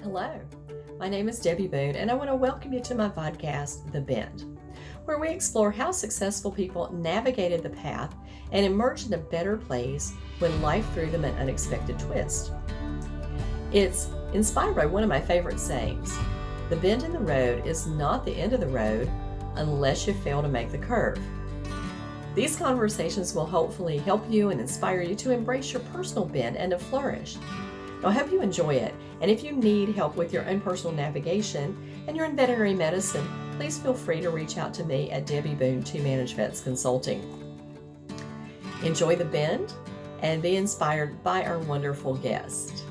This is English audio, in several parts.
Hello, my name is Debbie Boone, and I want to welcome you to my podcast, The Bend, where we explore how successful people navigated the path and emerged in a better place when life threw them an unexpected twist. It's inspired by one of my favorite sayings: the bend in the road is not the end of the road unless you fail to make the curve. These conversations will hopefully help you and inspire you to embrace your personal bend and to flourish. I hope you enjoy it, and if you need help with your own personal navigation and you're in veterinary medicine, please feel free to reach out to me at Debbie Boone 2 Manage Vets Consulting. Enjoy the bend and be inspired by our wonderful guest.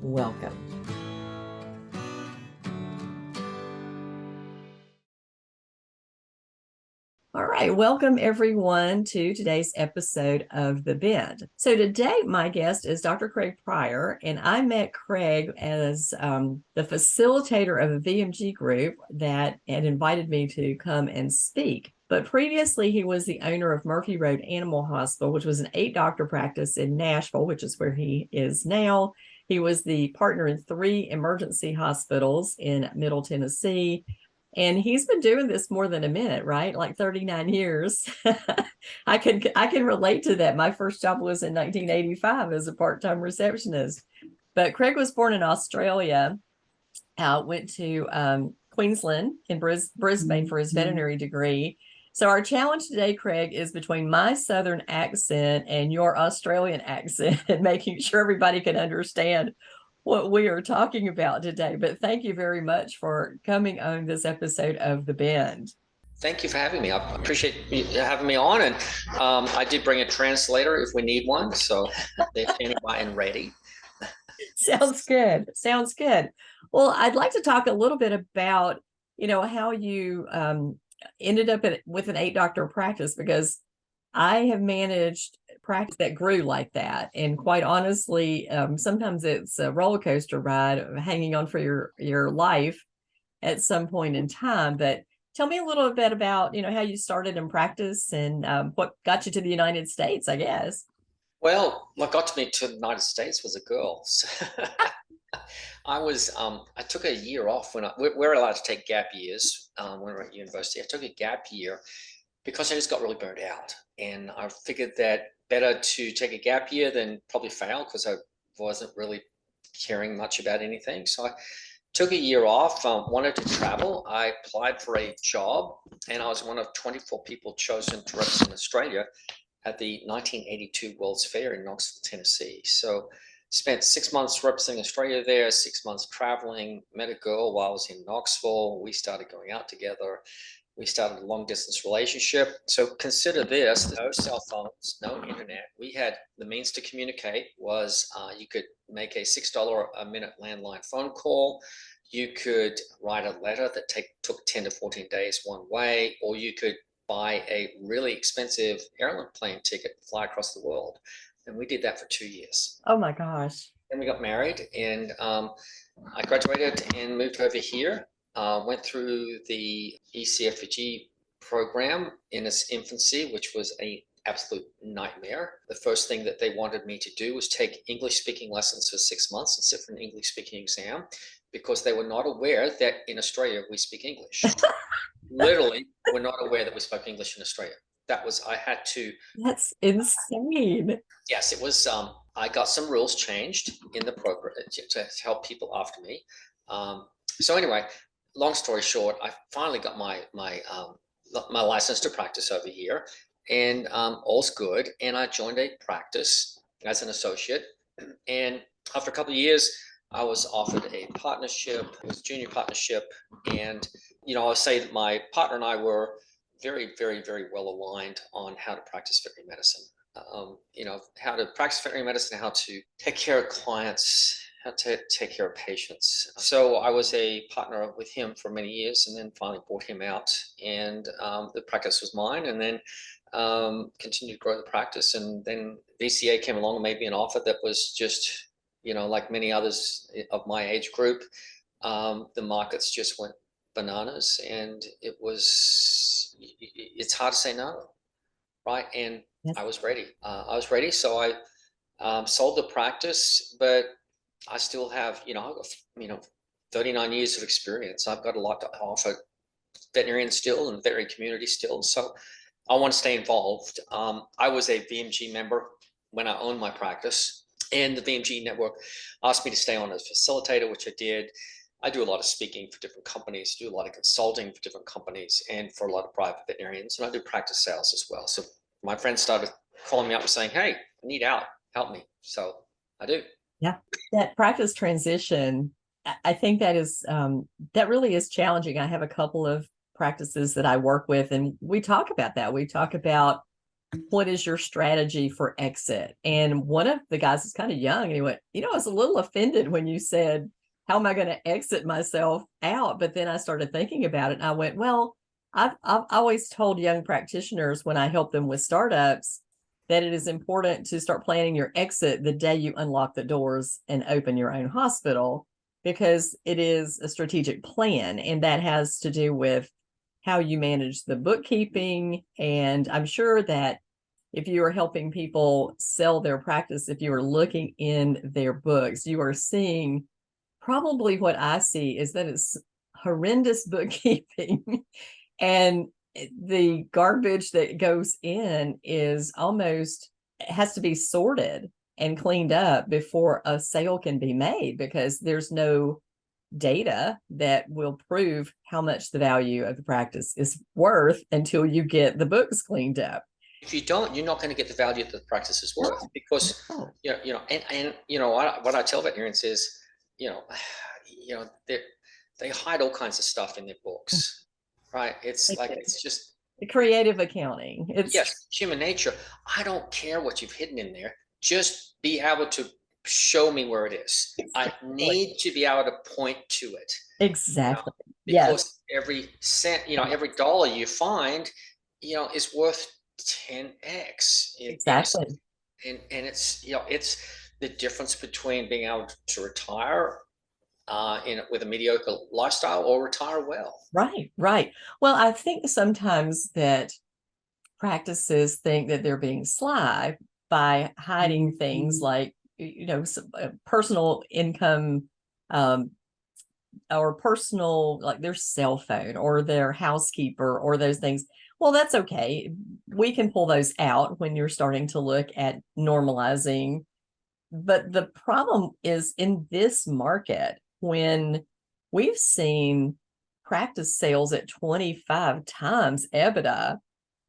Welcome. All right, welcome everyone to today's episode of The Bend. So today my guest is Dr. Craig Pryor, and I met Craig as the facilitator of a VMG group that had invited me to come and speak. But previously he was the owner of Murphy Road Animal Hospital, which was an 8-doctor practice in Nashville, which is where he is now. He was the partner in 3 emergency hospitals in Middle Tennessee. And he's been doing this more than a minute, right? Like 39 years. I can relate to that. My first job was in 1985 as a part-time receptionist. But Craig was born in Australia, went to Queensland in Brisbane for his veterinary degree. So our challenge today, Craig, is between my Southern accent and your Australian accent, and making sure everybody can understand what we are talking about today. But thank you very much for coming on this episode of The Bend. Thank you for having me. I appreciate you having me on. And I did bring a translator if we need one. So they're standing by and ready. Sounds good. Sounds good. Well, I'd like to talk a little bit about, how you ended up with an 8-doctor practice, because I have managed practice that grew like that. And quite honestly, sometimes it's a roller coaster ride of hanging on for your life at some point in time. But tell me a little bit about, how you started in practice and what got you to the United States, I guess. Well, what got me to the United States was a girl. So I took a year off when we're allowed to take gap years when we're at university. I took a gap year because I just got really burned out. And I figured that better to take a gap year than probably fail, because I wasn't really caring much about anything. So I took a year off, wanted to travel. I applied for a job, and I was one of 24 people chosen to represent Australia at the 1982 World's Fair in Knoxville, Tennessee. So spent 6 months representing Australia there, 6 months traveling, met a girl while I was in Knoxville. We started going out together. We started a long distance relationship. So consider this: no cell phones, no internet. We had the means to communicate was you could make a $6 a minute landline phone call. You could write a letter that took 10 to 14 days one way, or you could buy a really expensive airplane ticket to fly across the world. And we did that for 2 years. Oh my gosh. Then we got married, and I graduated and moved over here. Went through the ECFG program in its infancy, which was an absolute nightmare. The first thing that they wanted me to do was take English speaking lessons for 6 months and sit for an English speaking exam, because they were not aware that in Australia we speak English. Literally, we're not aware that we spoke English in Australia. I had to. That's insane. Yes, it was. I got some rules changed in the program to help people after me. So anyway, long story short, I finally got my license to practice over here, and all's good. And I joined a practice as an associate. And after a couple of years, I was offered a partnership. It was a junior partnership, and I would say that my partner and I were very, very, very well aligned on how to practice veterinary medicine. How to practice veterinary medicine, how to take care of clients, how to take care of patients. So I was a partner with him for many years, and then finally bought him out, and the practice was mine, and then continued to grow the practice. And then VCA came along and made me an offer that was just, like many others of my age group, the markets just went bananas, and it's hard to say no, right? And yes. I was ready. So I sold the practice, but I still have, I've got, 39 years of experience. I've got a lot to offer veterinarians still and the veterinary community still. So I want to stay involved. I was a VMG member when I owned my practice, and the VMG network asked me to stay on as facilitator, which I did. I do a lot of speaking for different companies, do a lot of consulting for different companies and for a lot of private veterinarians, and I do practice sales as well. So my friends started calling me up and saying, hey, I need help me. So I do. Yeah. That practice transition, I think that is that really is challenging. I have a couple of practices that I work with, and we talk about that. We talk about what is your strategy for exit? And one of the guys is kind of young, and he went, I was a little offended when you said, how am I going to exit myself out? But then I started thinking about it, and I went, well, I've always told young practitioners when I help them with startups that it is important to start planning your exit the day you unlock the doors and open your own hospital, because it is a strategic plan, and that has to do with how you manage the bookkeeping. And I'm sure that if you are helping people sell their practice, if you are looking in their books, you are seeing probably what I see is that it's horrendous bookkeeping. And the garbage that goes in is almost has to be sorted and cleaned up before a sale can be made, because there's no data that will prove how much the value of the practice is worth until you get the books cleaned up. If you don't, you're not going to get the value that the practice is No, worth, because no. and what I tell veterinarians is, you know, they hide all kinds of stuff in their books, right? It's like it's just The creative accounting. It's yes, human nature. I don't care what you've hidden in there. Just be able to show me where it is. I need to be able to point to it, you know, exactly. Yes, because every cent, every dollar you find, is worth 10x. exactly. And it's the difference between being able to retire with a mediocre lifestyle or retire well. Right, right. Well, I think sometimes that practices think that they're being sly by hiding things like, personal income, um, or personal, like their cell phone or their housekeeper or those things. Well, that's okay. We can pull those out when you're starting to look at normalizing. But the problem is in this market, when we've seen practice sales at 25 times EBITDA.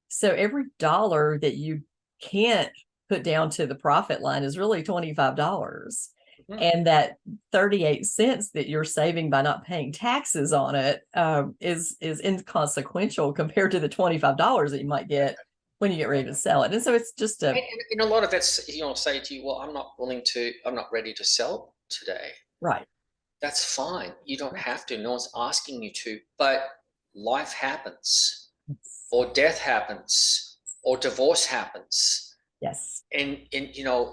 So every dollar that you can't put down to the profit line is really $25. Mhm. And that 38 cents that you're saving by not paying taxes on it is inconsequential compared to the $25 that you might get when you get ready to sell it. And so it's just a And a lot of vets, say to you, well, I'm not ready to sell today. right. That's fine. You don't have to. No one's asking you to, but life happens, or death happens, or divorce happens. Yes. And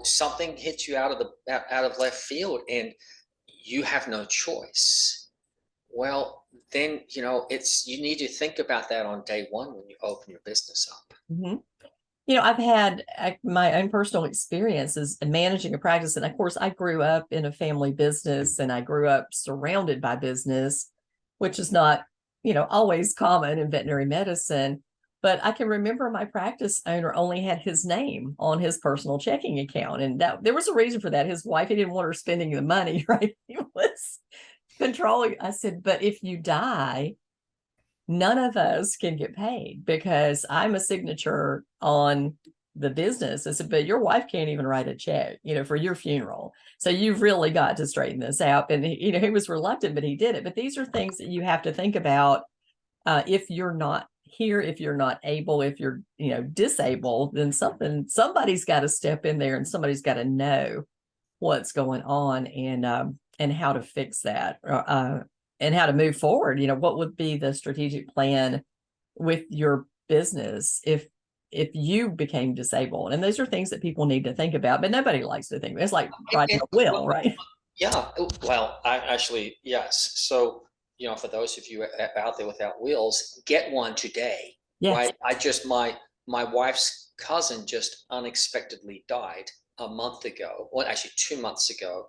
something hits you out of left field, and you have no choice. Well, then it's you need to think about that on day one when you open your business up. Mm-hmm. I've had my own personal experiences in managing a practice. And of course, I grew up in a family business and I grew up surrounded by business, which is not, always common in veterinary medicine. But I can remember my practice owner only had his name on his personal checking account. And that there was a reason for that. His wife, he didn't want her spending the money, right? He was controlling. I said, but if you die, none of us can get paid because I'm a signature on the business. I said, but your wife can't even write a check, for your funeral. So you've really got to straighten this out. And, he was reluctant, but he did it. But these are things that you have to think about if you're not here, if you're not able, if you're, disabled, then somebody's got to step in there and somebody's got to know what's going on and how to fix that. And how to move forward. What would be the strategic plan with your business if you became disabled? And those are things that people need to think about, but nobody likes to think. It's like writing a will, right? Yeah, well, I actually, yes. So, for those of you out there without wills, get one today, Yes. right? My wife's cousin just unexpectedly died a month ago. Well, actually 2 months ago.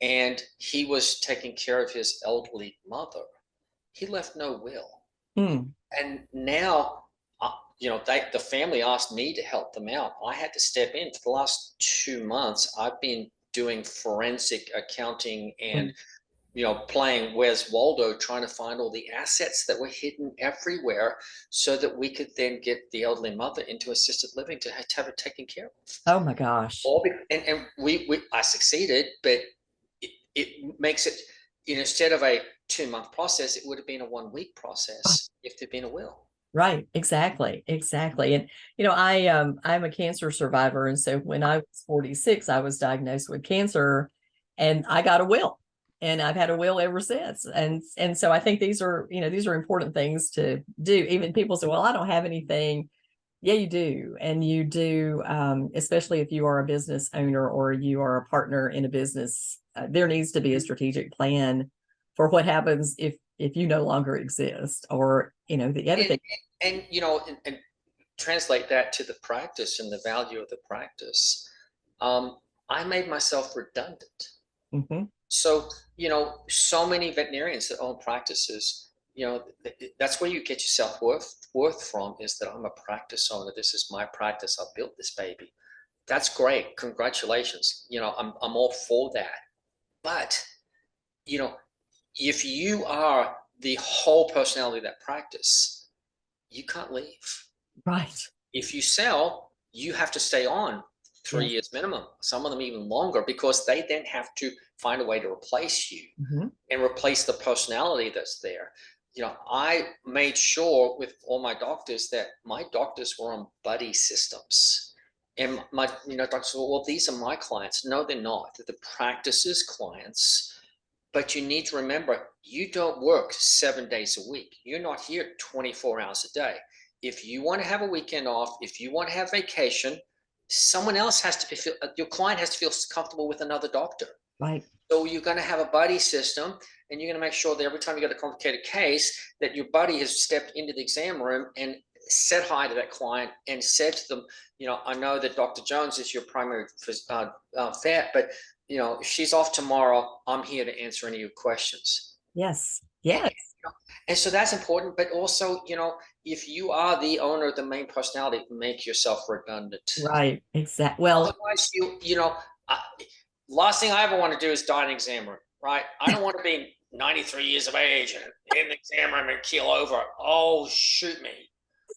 and he was taking care of his elderly mother. He left no will. Hmm. And now, the family asked me to help them out. I had to step in. For the last 2 months, I've been doing forensic accounting and, playing Where's Waldo, trying to find all the assets that were hidden everywhere so that we could then get the elderly mother into assisted living to have her taken care of. Oh my gosh. And I succeeded, but it makes it, instead of a 2 month process, it would have been a 1 week process if there'd been a will. Right, exactly, exactly. And I'm a cancer survivor, and so when I was 46, I was diagnosed with cancer, and I got a will, and I've had a will ever since. And so I think these are important things to do. Even people say, "Well, I don't have anything." Yeah, you do, and you do, especially if you are a business owner or you are a partner in a business. There needs to be a strategic plan for what happens if you no longer exist, or the other And thing. and translate that to the practice and the value of the practice. I made myself redundant. Mhm. So, so many veterinarians that own practices, that's where you get your self-worth from, is that I'm a practice owner. This is my practice. I built this baby. That's great. Congratulations. I'm all for that. But, you know, if you are the whole personality of that practice, you can't leave. Right. If you sell, you have to stay on 3 years minimum, some of them even longer, because they then have to find a way to replace you Mhm. and replace the personality that's there. I made sure with all my doctors that my doctors were on buddy systems. And my, doctors said, well, these are my clients. No, they're not. They're the practice's clients. But you need to remember, you don't work 7 days a week. You're not here 24 hours a day. If you want to have a weekend off, if you want to have vacation, someone else has to feel, your client has to feel comfortable with another doctor. Right. So you're going to have a buddy system, and you're going to make sure that every time you got a complicated case, that your buddy has stepped into the exam room and said hi to that client and said to them, I know that Dr. Jones is your primary vet, but she's off tomorrow. I'm here to answer any of your questions. Yes. And, Yes. and so that's important. But also, if you are the owner of the main personality, make yourself redundant. Right. Exactly. Well, Otherwise, I, last thing I ever want to do is die in an exam room, right? I don't want to be 93 years of age and in the exam room and keel over. Oh, shoot me,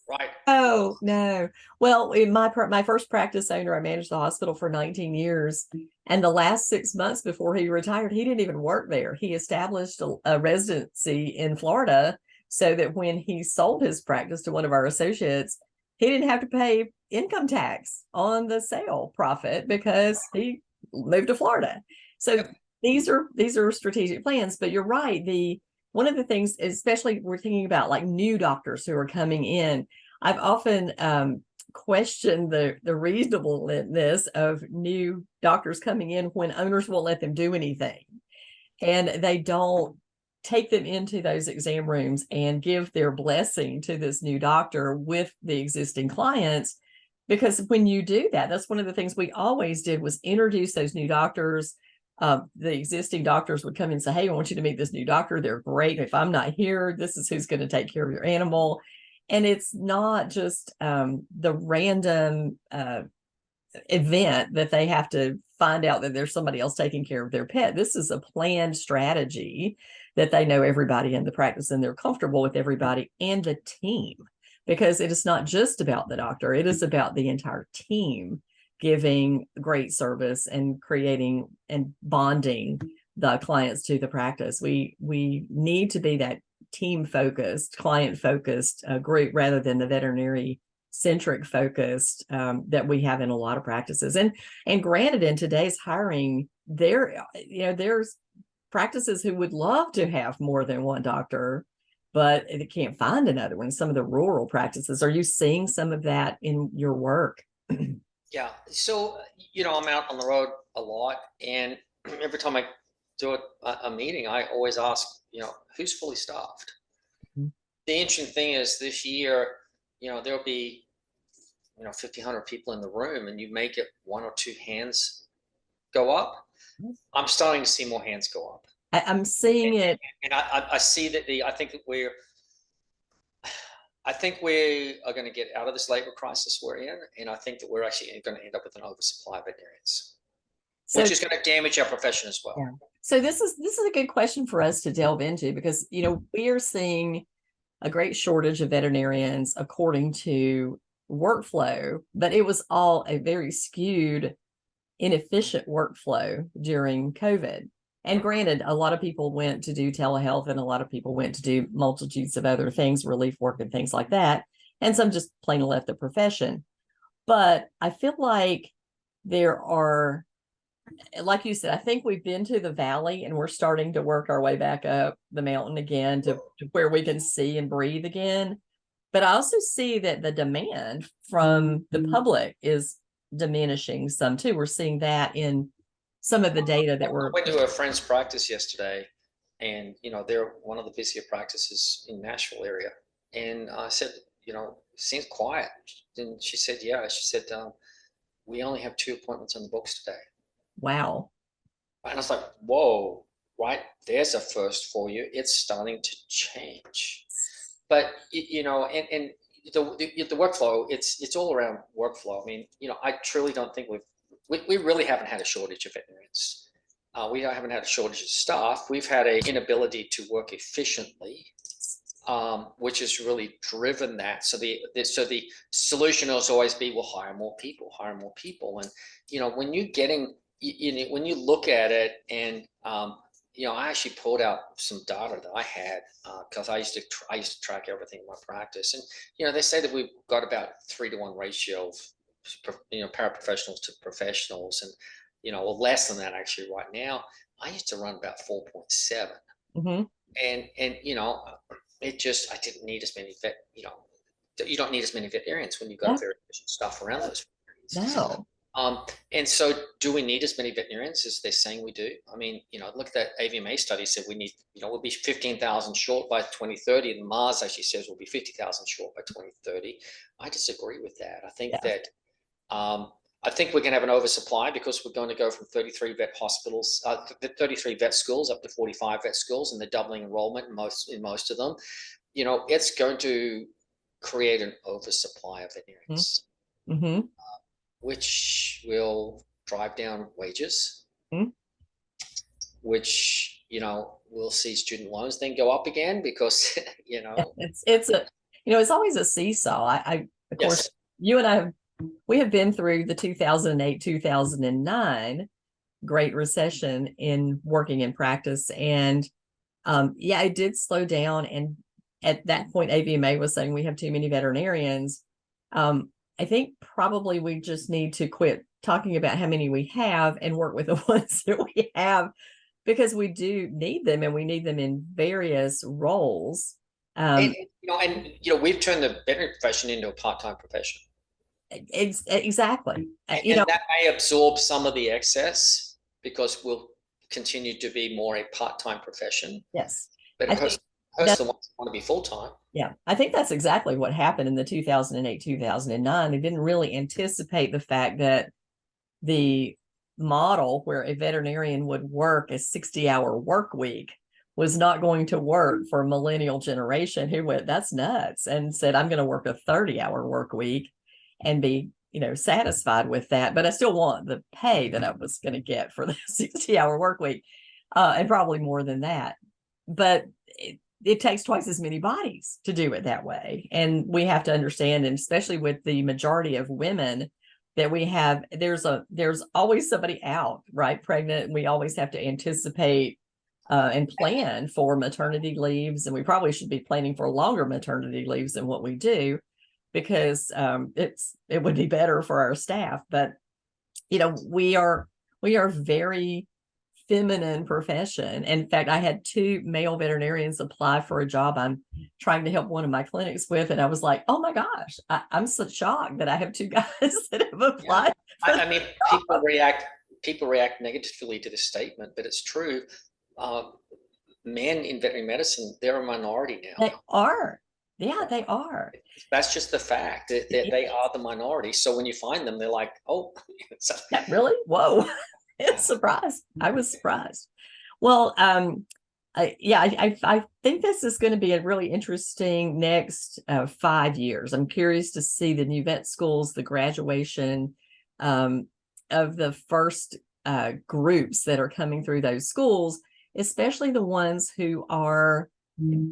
right? oh no. Well, in my first practice owner, I managed the hospital for 19 years, and the last 6 months before he retired, he didn't even work there. He established a residency in Florida so that when he sold his practice to one of our associates, he didn't have to pay income tax on the sale profit because he moved to Florida. So Yep. these are strategic plans. But you're right. The One of the things, especially we're thinking about like new doctors who are coming in, I've often questioned the reasonableness of new doctors coming in when owners won't let them do anything, and they don't take them into those exam rooms and give their blessing to this new doctor with the existing clients. Because when you do that, that's one of the things we always did, was introduce those new doctors. The existing doctors would come in and say, hey, I want you to meet this new doctor. They're great. If I'm not here, this is who's going to take care of your animal. And it's not just the random event that they have to find out that there's somebody else taking care of their pet. This is a planned strategy that they know everybody in the practice and they're comfortable with everybody and the team, because it is not just about the doctor. It is about the entire team giving great service and creating and bonding the clients to the practice. We need to be that team focused, client focused group, rather than the veterinary centric focused that we have in a lot of practices. And granted, in today's hiring, there's practices who would love to have more than one doctor, but they can't find another one. Some of the rural practices. Are you seeing some of that in your work? Yeah. So, I'm out on the road a lot, and every time I do a meeting, I always ask, who's fully staffed? The interesting thing is this year, there'll be, 50, 100 people in the room, and you may get one or two hands go up. I'm starting to see more hands go up. I'm seeing it. And I see that I think we are going to get out of this labor crisis we're in, and I think that we're actually going to end up with an oversupply of veterinarians, So which is going to damage our profession as well. yeah. So this is a good question for us to delve into, because we are seeing a great shortage of veterinarians according to workflow, but it was all a very skewed, inefficient workflow during COVID. And granted, a lot of people went to do telehealth, and a lot of people went to do multitudes of other things, relief work and things like that. And some just plain left the profession. But I feel like there are, like you said, I think we've been to the valley and we're starting to work our way back up the mountain again to where we can see and breathe again. But I also see that the demand from the public is diminishing some too. We're seeing that in some of the data that I went to a friend's practice yesterday, and they're one of the busier practices in Nashville area. And I said, seems quiet. And she said, yeah. She said, we only have 2 appointments on the books today. Wow. And I was like, whoa, right there's a first for you. It's starting to change. But and the workflow, it's all around workflow. I mean, I truly don't think we really haven't had a shortage of veterinarians. We haven't had a shortage of staff. We've had an inability to work efficiently, which has really driven that. So the solution will always be, well, hire more people. And when you're getting, when you look at it, and I actually pulled out some data that I had, because I used to track everything in my practice, and they say that we've got about 3-to-1 ratio of paraprofessionals to professionals, and or less than that actually right now. I used to run about 4.7, Mm-hmm. and it just, I didn't need as many you don't need as many veterinarians when you've got Yeah. a very efficient staff around those veterinarians. No. And so, do we need as many veterinarians as they're saying we do? I mean, look at that AVMA study said we need, we'll be 15,000 short by 2030, and Mars actually says we'll be 50,000 short by 2030. I disagree with that. I think that I think we're going to have an oversupply, because we're going to go from 33 vet hospitals, 33 vet schools up to 45 vet schools, and they're doubling enrollment in most of them. It's going to create an oversupply of veterinarians. Mm-hmm. Which will drive down wages, Mm-hmm. which, we'll see student loans then go up again, because, It's always a seesaw. I of yes. course, you and I we have been through the 2008 2009 Great Recession in working in practice, and it did slow down. And at that point, AVMA was saying we have too many veterinarians. I think probably we just need to quit talking about how many we have and work with the ones that we have, because we do need them, and we need them in various roles. And we've turned the veterinary profession into a part-time profession. Exactly. And that may absorb some of the excess, because we'll continue to be more a part-time profession. Yes. But it hurts the ones that want to be full-time. Yeah, I think that's exactly what happened in the 2008 2009. They didn't really anticipate the fact that the model where a veterinarian would work a 60-hour work week was not going to work for a millennial generation who went, that's nuts, and said, I'm going to work a 30-hour work week and be satisfied with that, but I still want the pay that I was going to get for the 60-hour work week, and probably more than that. But it takes twice as many bodies to do it that way. And we have to understand, and especially with the majority of women that we have, there's always somebody out, right? Pregnant. We always have to anticipate and plan for maternity leaves. And we probably should be planning for longer maternity leaves than what we do, because it would be better for our staff. But, we are very feminine profession. In fact, I had 2 male veterinarians apply for a job I'm trying to help one of my clinics with, and I was like, "Oh my gosh, I'm so shocked that I have 2 guys that have applied." I mean, people react negatively to this statement, but it's true. Men in veterinary medicine, they're a minority now. They are. Yeah, they are. That's just the fact that they are the minority. So when you find them, they're like, "Oh, really? Whoa." It's surprised. I was surprised. Well, I think this is going to be a really interesting next 5 years. I'm curious to see the new vet schools, the graduation um, of the first groups that are coming through those schools, especially the ones who are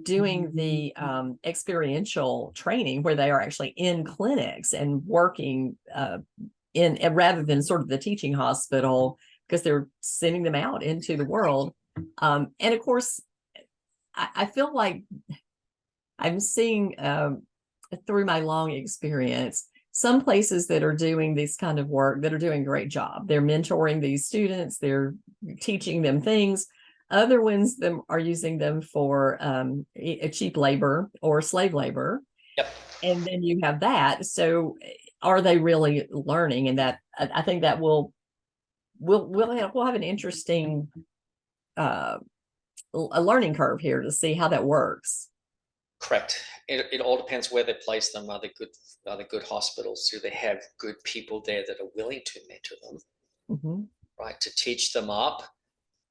doing the experiential training where they are actually in clinics and working in rather than sort of the teaching hospital, because they're sending them out into the world. And of course, I feel like I'm seeing through my long experience, some places that are doing this kind of work that are doing a great job. They're mentoring these students, they're teaching them things. Other ones them are using them for a cheap labor or slave labor. Yep. And then you have that. So are they really learning? And that I think that we'll have an interesting a learning curve here to see how that works. Correct. It all depends where they place them. Are they good hospitals? Do they have good people there that are willing to mentor them, Mm-hmm. right? To teach them up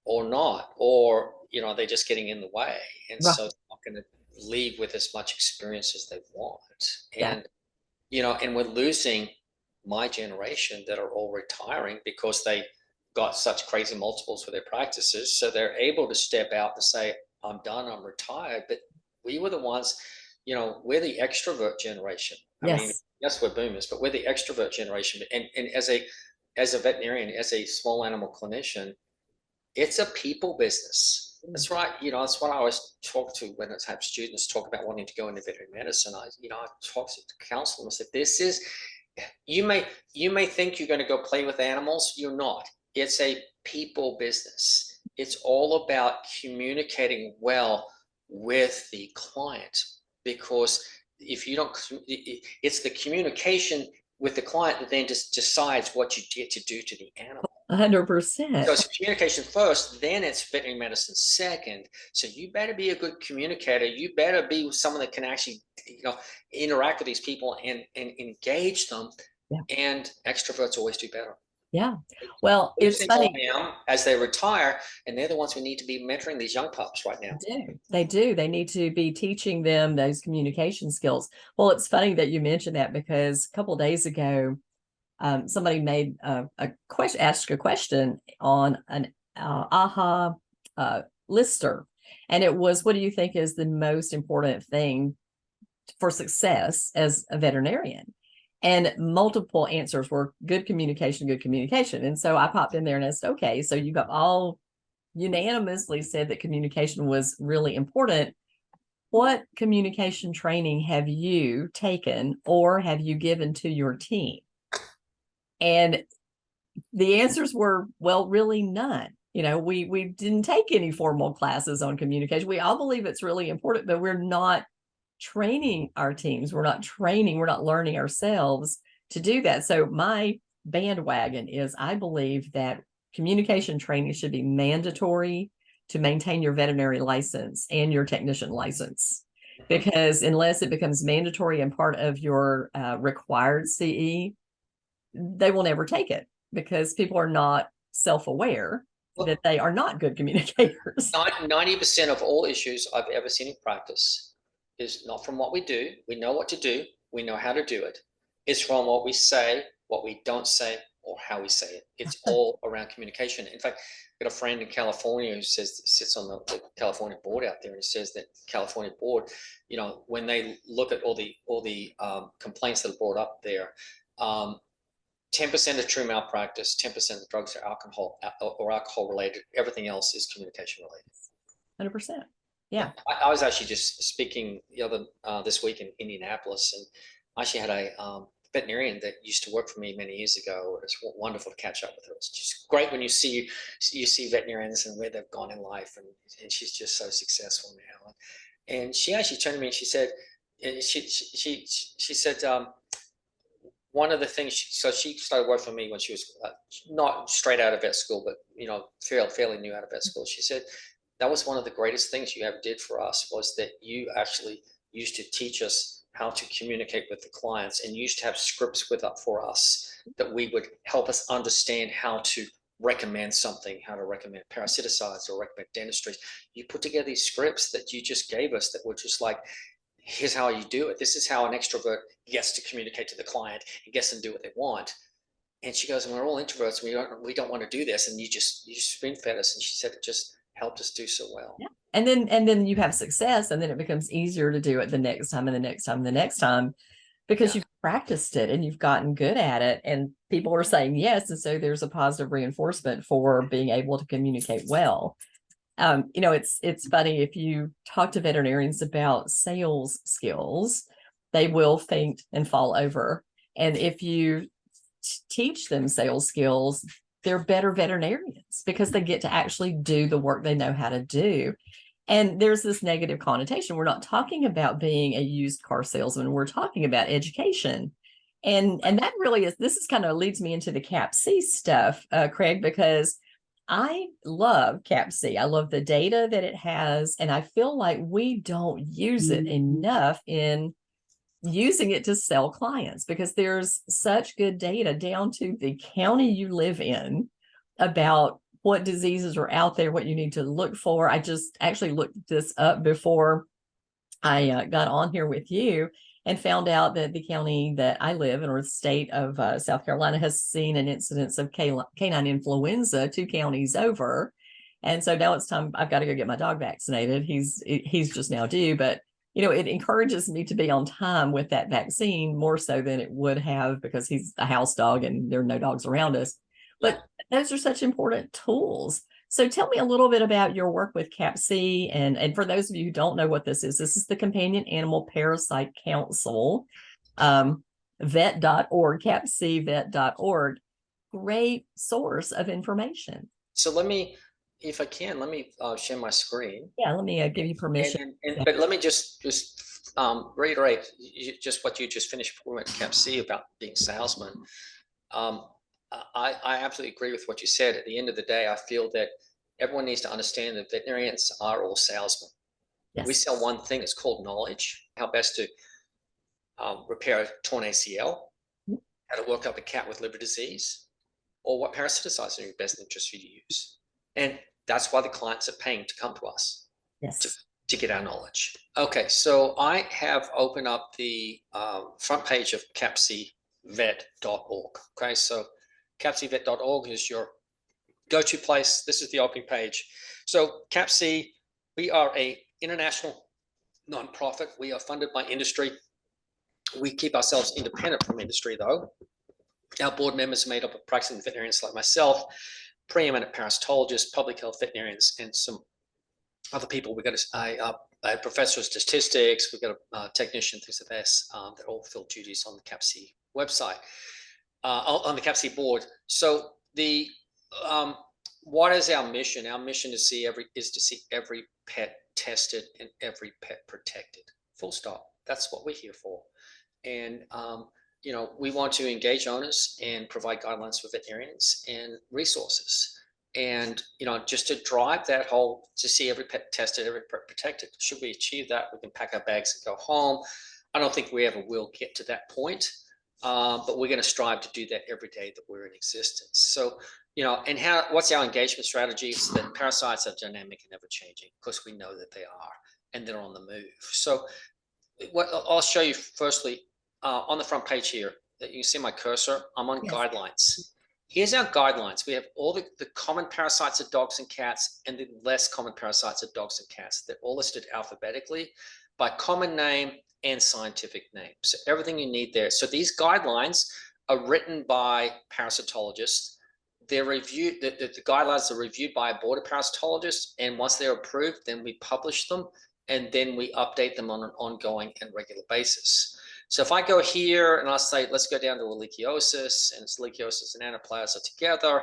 or not, or are they just getting in the way, and Right. so they're not going to leave with as much experience as they want. Yeah. And we're losing my generation that are all retiring because they got such crazy multiples for their practices, so they're able to step out and say, I'm done, I'm retired. But we were the ones, we're the extrovert generation. I mean, Yes. yes, we're boomers, but we're the extrovert generation. And as a veterinarian, as a small animal clinician, it's a people business. That's right. That's what I always talk to when I have students talk about wanting to go into veterinary medicine. I talk to counsel them. I said, this is, you may think you're going to go play with animals. You're not. It's a people business. It's all about communicating well with the client, because if you don't, it's the communication with the client that then just decides what you get to do to the animal. 100%. So it's communication first, then it's veterinary medicine second. So you better be a good communicator. You better be someone that can actually, interact with these people and engage them. Yeah. And extroverts always do better. Yeah. Well, it's Losing all funny. them as they retire, and they're the ones who need to be mentoring these young pups right now. They do. They need to be teaching them those communication skills. Well, it's funny that you mentioned that, because a couple of days ago, somebody made a question, asked a question on an AHA lister, and it was, "What do you think is the most important thing for success as a veterinarian?" And multiple answers were good communication, good communication. And so I popped in there and asked, "Okay, so you got all unanimously said that communication was really important. What communication training have you taken or have you given to your team?" And the answers were, well, really none. We didn't take any formal classes on communication. We all believe it's really important, but we're not training our teams. We're not learning ourselves to do that. So my bandwagon is, I believe that communication training should be mandatory to maintain your veterinary license and your technician license. Because unless it becomes mandatory and part of your required CE, they will never take it, because people are not self-aware that they are not good communicators. 90% of all issues I've ever seen in practice is not from what we do. We know what to do. We know how to do it. It's from what we say, what we don't say, or how we say it. It's all around communication. In fact, I've got a friend in California who sits on the California board out there, and he says that California board, when they look at all the complaints that are brought up there, 10% of true malpractice, 10% of drugs are alcohol related. Everything else is communication related. 100%. Yeah. I was actually just speaking this week in Indianapolis, and I actually had a veterinarian that used to work for me many years ago. It's wonderful to catch up with her. It's just great when you see veterinarians and where they've gone in life, and she's just so successful now. And she actually turned to me and she said, one of the things, so she started working for me when she was not straight out of vet school, but fairly new out of vet school. She said, that was one of the greatest things you ever did for us, was that you actually used to teach us how to communicate with the clients, and used to have scripts for us that we would help us understand how to recommend something, how to recommend parasiticides or recommend dentistry. You put together these scripts that you just gave us that were just like, here's how you do it. This is how an extrovert gets to communicate to the client and gets them to do what they want. And she goes, and we're all introverts. We don't want to do this. And you spoon fed us. And she said it just helped us do so well. Yeah. And then you have success, and then it becomes easier to do it the next time and the next time and the next time, because Yeah. you've practiced it and you've gotten good at it, and people are saying yes. And so there's a positive reinforcement for being able to communicate well. It's funny, if you talk to veterinarians about sales skills, they will faint and fall over. And if you teach them sales skills, they're better veterinarians because they get to actually do the work they know how to do. And there's this negative connotation. We're not talking about being a used car salesman. We're talking about education. And that really is, this is kind of leads me into the CAPC stuff, Craig, because I love CAPC. I love the data that it has. And I feel like we don't use it enough in using it to sell clients, because there's such good data down to the county you live in about what diseases are out there, what you need to look for. I just actually looked this up before I got on here with you, and found out that the county that I live in, or the state of South Carolina, has seen an incidence of canine influenza 2 counties over. And so now it's time, I've got to go get my dog vaccinated. He's just now due, but it encourages me to be on time with that vaccine more so than it would have, because he's a house dog and there are no dogs around us. But those are such important tools. So tell me a little bit about your work with CAPC. And for those of you who don't know what this is the Companion Animal Parasite Council, vet.org, capcvet.org. Great source of information. So let me, if I can, let me share my screen. Yeah, let me give you permission. But let me just reiterate just what you just finished with CAPC about being salesman. I absolutely agree with what you said. At the end of the day, I feel that everyone needs to understand that veterinarians are all salesmen. Yes. We sell one thing, it's called knowledge, how best to repair a torn ACL, how to work up a cat with liver disease, or what parasiticides are in your best interest for you to use. And that's why the clients are paying to come to us. Yes. To get our knowledge. Okay, so I have opened up the front page of capcvet.org. Okay, so capcvet.org is your go-to place. This is the opening page. So CAPC, we are a international nonprofit. We are funded by industry. We keep ourselves independent from industry, though. Our board members are made up of practicing veterinarians like myself, preeminent parasitologists, public health veterinarians, and some other people. We've got a professor of statistics, we've got a technician, things like this, that all fill duties on the CAPC website, on the CAPC board. So what is our mission? Our mission is to see every pet tested and every pet protected. Full stop. That's what we're here for. And we want to engage owners and provide guidelines for veterinarians and resources. And just to drive that whole, to see every pet tested, every pet protected. Should we achieve that, we can pack our bags and go home. I don't think we ever will get to that point, but we're going to strive to do that every day that we're in existence. So, and what's our engagement strategy? Is that parasites are dynamic and ever changing, because we know that they are, and they're on the move. So, what I'll show you firstly on the front page here, that you can see my cursor. I'm on guidelines. Here's our guidelines. We have all the common parasites of dogs and cats and the less common parasites of dogs and cats. They're all listed alphabetically by common name and scientific name. So everything you need there. So these guidelines are written by parasitologists. They're reviewed, the guidelines are reviewed by a board of parasitologists. And once they're approved, then we publish them, and then we update them on an ongoing and regular basis. So if I go here and I'll say, let's go down to ehrlichiosis, and it's ehrlichiosis and anaplasma together,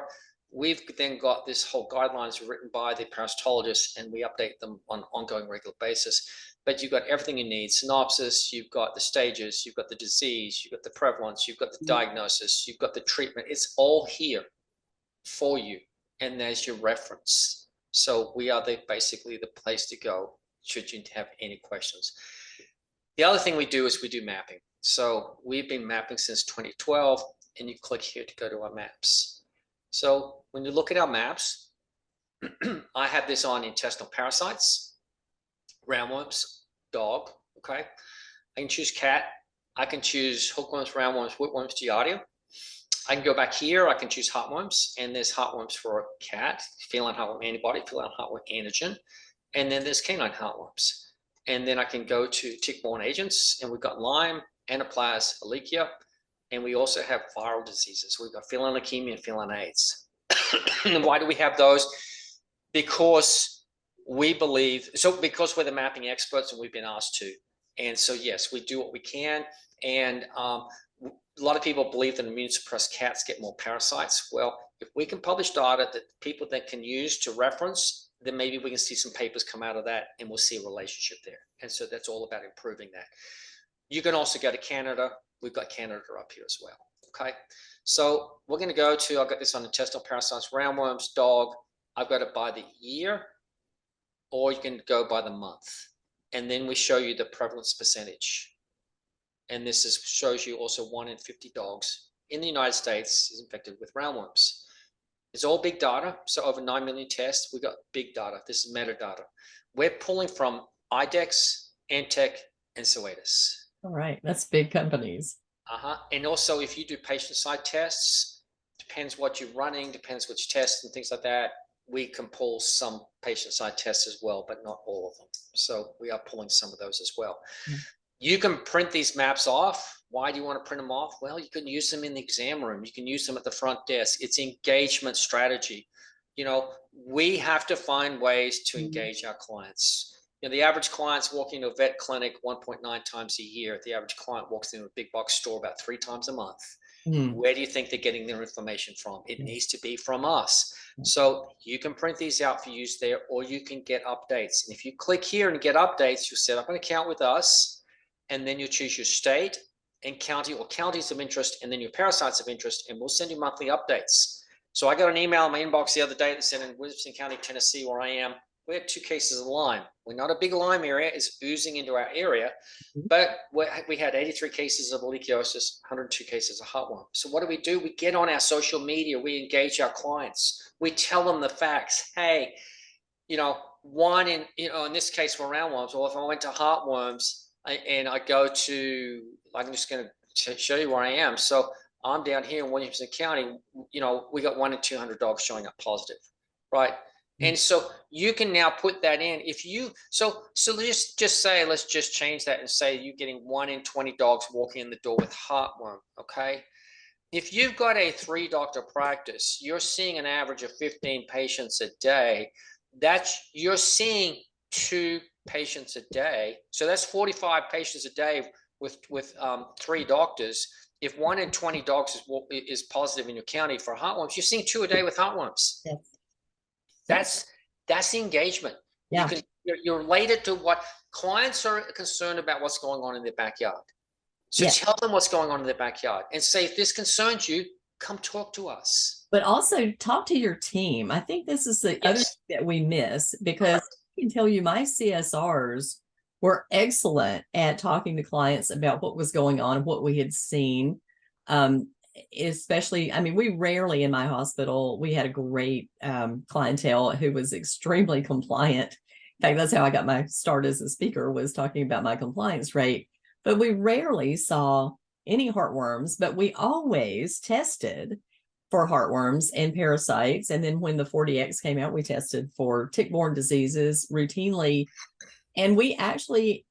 we've then got this whole guidelines written by the parasitologists, and we update them on an ongoing, regular basis. But you've got everything you need: synopsis, you've got the stages, you've got the disease, you've got the prevalence, you've got the diagnosis, you've got the treatment. It's all here for you, and there's your reference. So we are basically the place to go should you have any questions. The other thing we do is we do mapping. So we've been mapping since 2012, and you click here to go to our maps. So when you look at our maps, I have this on intestinal parasites, roundworms, dog. Okay, I can choose cat. I can choose hookworms, roundworms, whipworms, giardia. I can go back here. I can choose heartworms, and there's heartworms for a cat, feline heartworm antibody, feline heartworm antigen, and then there's canine heartworms. And then I can go to tick-borne agents, and we've got Lyme, Anaplasma, Ehrlichia, and we also have viral diseases. We've got feline leukemia and feline AIDS. And why do we have those? Because we believe, because we're the mapping experts and we've been asked to. And so, yes, we do what we can. And a lot of people believe that immune suppressed cats get more parasites. Well, if we can publish data that people that can use to reference, then maybe we can see some papers come out of that and we'll see a relationship there. And so that's all about improving that. You can also go to Canada. We've got Canada up here as well. Okay. So we're going to go to, I've got this on intestinal parasites, roundworms, dog. I've got it by the year, or you can go by the month. And then we show you the prevalence percentage. And this shows you also 1 in 50 dogs in the United States is infected with roundworms. It's all big data. So over 9 million tests, we got big data. This is metadata. We're pulling from IDEXX, Antech, and Zoetis. All right. That's big companies. And also, if you do patient-side tests, depends what you're running, depends which tests and things like that. We can pull some patient-side tests as well, but not all of them. So we are pulling some of those as well. Mm-hmm. You can print these maps off. Why do you want to print them off? Well, you can use them in the exam room. You can use them at the front desk. It's engagement strategy. You know, we have to find ways to engage our clients. You know, the average client's walking to a vet clinic 1.9 times a year. The average client walks into a big box store about 3 times a month. Where do you think they're getting their information from? It needs to be from us. So you can print these out for use there, or you can get updates. And if you click here and get updates, you'll set up an account with us, and then you choose your state and county or counties of interest, and then your parasites of interest, and we'll send you monthly updates. So I got an email in my inbox the other day that said in Williamson County, Tennessee, where I am, we had 2 cases of Lyme. We're not a big Lyme area. It's oozing into our area. But we had 83 cases of ehrlichiosis, 102 cases of heartworm. So what do? We get on our social media. We engage our clients. We tell them the facts. Hey, you know, in this case for roundworms, or if I went to heartworms and I go to, I'm just going to show you where I am. So I'm down here in Williamson County. You know, we got 1 in 200 dogs showing up positive, right? And so you can now put that in. If you so just say, let's just change that and say you're getting 1 in 20 dogs walking in the door with heartworm. Okay, if you've got a 3-doctor practice, you're seeing an average of 15 patients a day. You're seeing 2 patients a day. So that's 45 patients a day with 3 doctors. If 1 in 20 dogs is positive in your county for heartworms, you're seeing 2 a day with heartworms. Yes. That's the engagement. Yeah. You're related to what clients are concerned about, what's going on in their backyard. So tell them what's going on in their backyard and say, if this concerns you, come talk to us. But also talk to your team. I think this is the other thing that we miss, because I can tell you my CSRs were excellent at talking to clients about what was going on, what we had seen. Especially, I mean, we rarely in my hospital, we had a great clientele who was extremely compliant. In fact, that's how I got my start as a speaker, was talking about my compliance rate. But we rarely saw any heartworms, but we always tested for heartworms and parasites. And then when the 40X came out, we tested for tick-borne diseases routinely. And we actually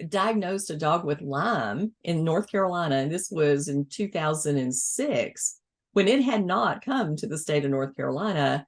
diagnosed a dog with Lyme in North Carolina, and this was in 2006, when it had not come to the state of North Carolina,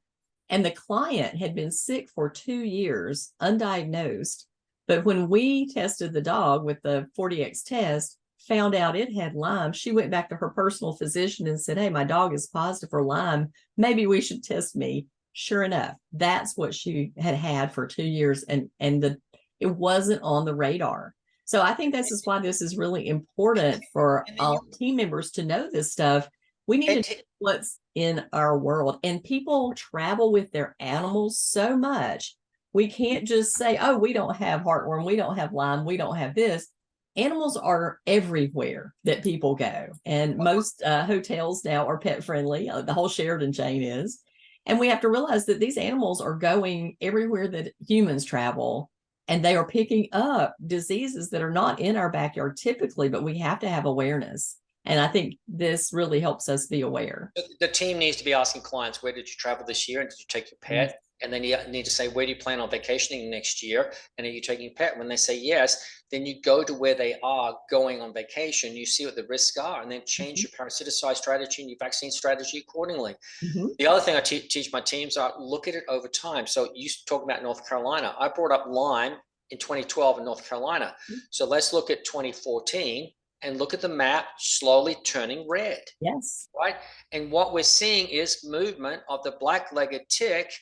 and the client had been sick for 2 years, undiagnosed. But when we tested the dog with the 40X test, found out it had Lyme, she went back to her personal physician and said, hey, my dog is positive for Lyme. Maybe we should test me. Sure enough, that's what she had for 2 years, and it wasn't on the radar. So I think this is why this is really important for all team members to know this stuff. We need to know what's in our world. And people travel with their animals so much. We can't just say, oh, we don't have heartworm, we don't have Lyme, we don't have this. animals are everywhere that people go. And most hotels now are pet friendly. The whole Sheraton chain is. And we have to realize that these animals are going everywhere that humans travel. And they are picking up diseases that are not in our backyard typically, but we have to have awareness. And I think this really helps us be aware. The team needs to be asking clients, where did you travel this year? And did you take your pet? And then you need to say, where do you plan on vacationing next year? And are you taking a pet? When they say yes, then you go to where they are going on vacation. You see what the risks are, and then change your parasiticide strategy and your vaccine strategy accordingly. Mm-hmm. The other thing I teach my teams are look at it over time. So you talk about North Carolina. I brought up Lyme in 2012 in North Carolina. So let's look at 2014 and look at the map slowly turning red. Yes. Right. And what we're seeing is movement of the black-legged tick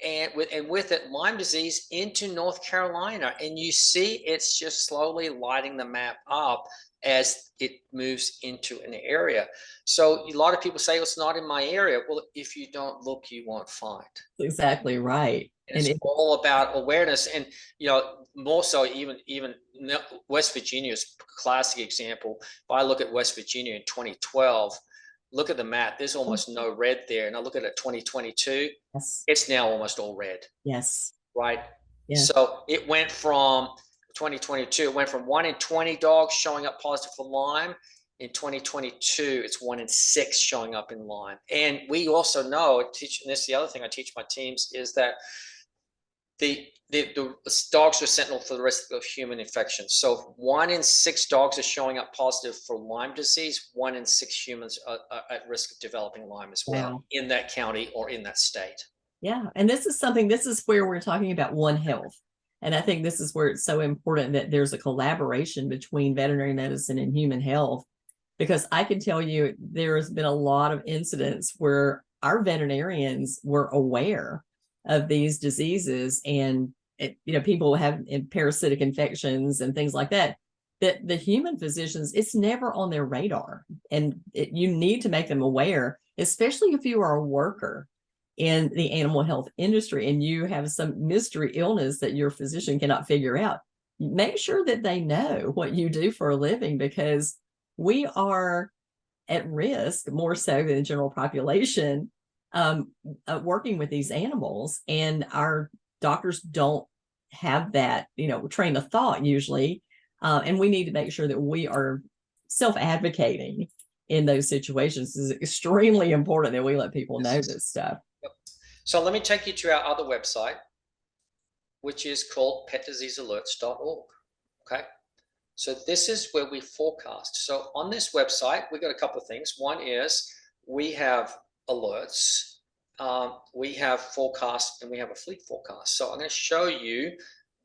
and with it Lyme disease into North Carolina. And you see it's just slowly lighting the map up as it moves into an area. So a lot of people say, it's not in my area. Well, if you don't look, you won't find. Exactly right. And it's all about awareness. And, more so even West Virginia's classic example. If I look at West Virginia in 2012, look at the map, there's almost no red there. And I look at it 2022, yes. It's now almost all red. Yes. Right. Yes. So it went from 2022, it went from 1 in 20 dogs showing up positive for Lyme. In 2022, it's 1 in 6 showing up in Lyme. And we also know, and this is the other thing I teach my teams, is that the dogs are sentinel for the rest of human infections. So if 1 in 6 dogs are showing up positive for Lyme disease, 1 in 6 humans are at risk of developing Lyme as well in that county or in that state. Yeah. And this is where we're talking about One Health. And I think this is where it's so important that there's a collaboration between veterinary medicine and human health, because I can tell you there has been a lot of incidents where our veterinarians were aware of these diseases, and people have parasitic infections and things like that, that the human physicians, it's never on their radar. And you need to make them aware, especially if you are a worker in the animal health industry and you have some mystery illness that your physician cannot figure out. Make sure that they know what you do for a living, because we are at risk more so than the general population working with these animals, and our doctors don't have that train of thought usually, and we need to make sure that we are self-advocating in those situations. It's extremely important that we let people know this stuff. So let me take you to our other website, which is called petdiseasealerts.org. Okay, so this is where we forecast. So on this website, we've got a couple of things. One is we have alerts, we have forecast, and we have a fleet forecast. So I'm going to show you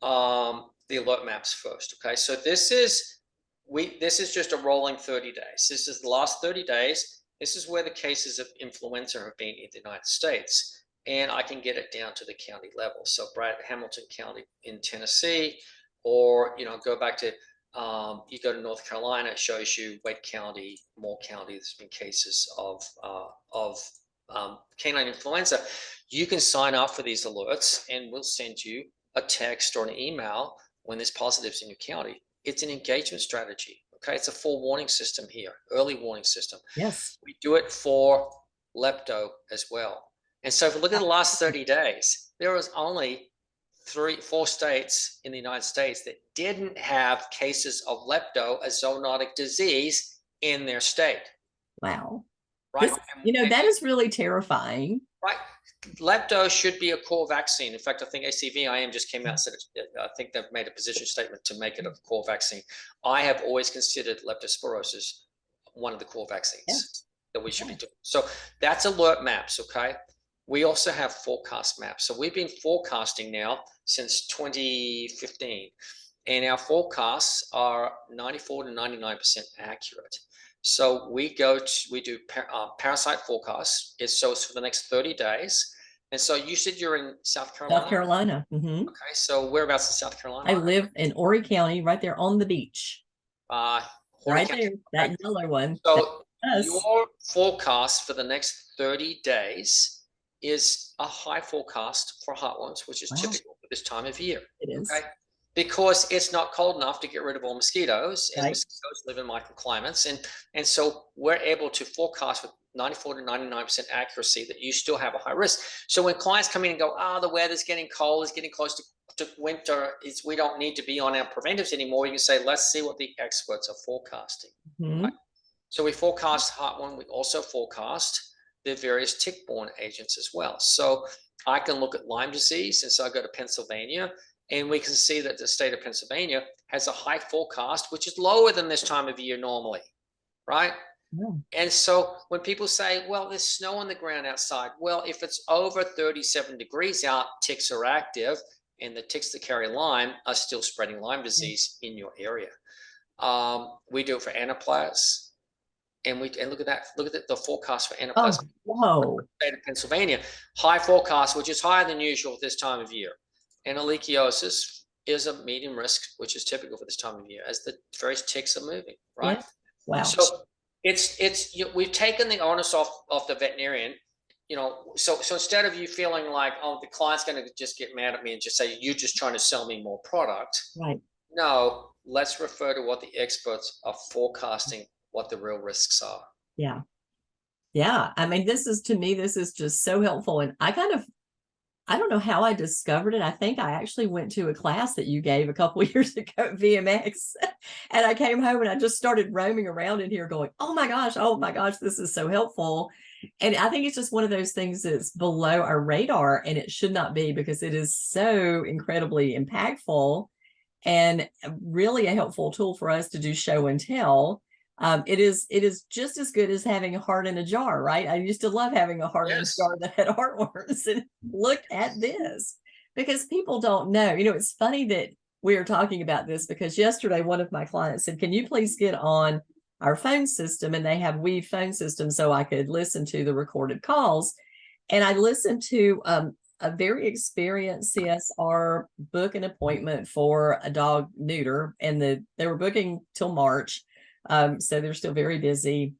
the alert maps first. Okay, so this is just a rolling 30 days. This is the last 30 days. This is where the cases of influenza have been in the United States. And I can get it down to the county level. So Hamilton County in Tennessee, or go back to you go to North Carolina, it shows you Wake County, Moore County. There's been cases of canine influenza. You can sign up for these alerts, and we'll send you a text or an email when there's positives in your county. It's an engagement strategy. Okay, it's a forewarning system here, early warning system. Yes, we do it for lepto as well. And so if we look at the last 30 days, there was only 4 states in the United States that didn't have cases of lepto, a zoonotic disease, in their state. Wow. Right. That is really terrifying. Right. Lepto should be a core vaccine. In fact, I think ACVIM just came out and said, I think they've made a position statement to make it a core vaccine. I have always considered leptospirosis one of the core vaccines that we should be doing. So that's alert maps. Okay. We also have forecast maps. So we've been forecasting now since 2015, and our forecasts are 94 to 99% accurate. So we do parasite forecasts. It's for the next 30 days. And so you said you're in South Carolina? South Carolina. Mm-hmm. Okay. So whereabouts in South Carolina? I live in Horry County, right there on the beach. Right there, that yellow one. So your forecast for the next 30 days is a high forecast for heartworms, which is typical for this time of year. It is. Okay. because it's not cold enough to get rid of all mosquitoes, as Right. mosquitoes live in microclimates. And so we're able to forecast with 94 to 99% accuracy that you still have a high risk. So when clients come in and go, the weather's getting cold, it's getting close to winter, we don't need to be on our preventives anymore. You can say, let's see what the experts are forecasting. Mm-hmm. Right? So we forecast heartworm. We also forecast the various tick-borne agents as well. So I can look at Lyme disease, and so I go to Pennsylvania, and we can see that the state of Pennsylvania has a high forecast, which is lower than this time of year normally, right? Yeah. And so when people say, well, there's snow on the ground outside, well, if it's over 37 degrees out, ticks are active, and the ticks that carry Lyme are still spreading Lyme disease in your area. We do it for anaplasma. And look at that. Look at the forecast for Oh, anaplasma. whoa. State of Pennsylvania, high forecast, which is higher than usual this time of year. And ehrlichiosis is a medium risk, which is typical for this time of year, as the various ticks are moving, right? Yeah. Wow. So we've taken the onus off the veterinarian. So instead of you feeling like, the client's going to just get mad at me and just say you're just trying to sell me more product. Right. No, let's refer to what the experts are forecasting, what the real risks are. Yeah. Yeah. I mean, this is just so helpful. And I don't know how I discovered it. I think I actually went to a class that you gave a couple of years ago at VMX. And I came home and I just started roaming around in here going, oh my gosh, this is so helpful. And I think it's just one of those things that's below our radar, and it should not be, because it is so incredibly impactful and really a helpful tool for us to do show and tell. It is just as good as having a heart in a jar, right? I used to love having a heart in a jar that had heartworms. And look at this, because people don't know. It's funny that we are talking about this, because yesterday one of my clients said, can you please get on our phone system? And they have Weave phone system, so I could listen to the recorded calls. And I listened to a very experienced CSR book an appointment for a dog neuter, and they were booking till March. So they're still very busy.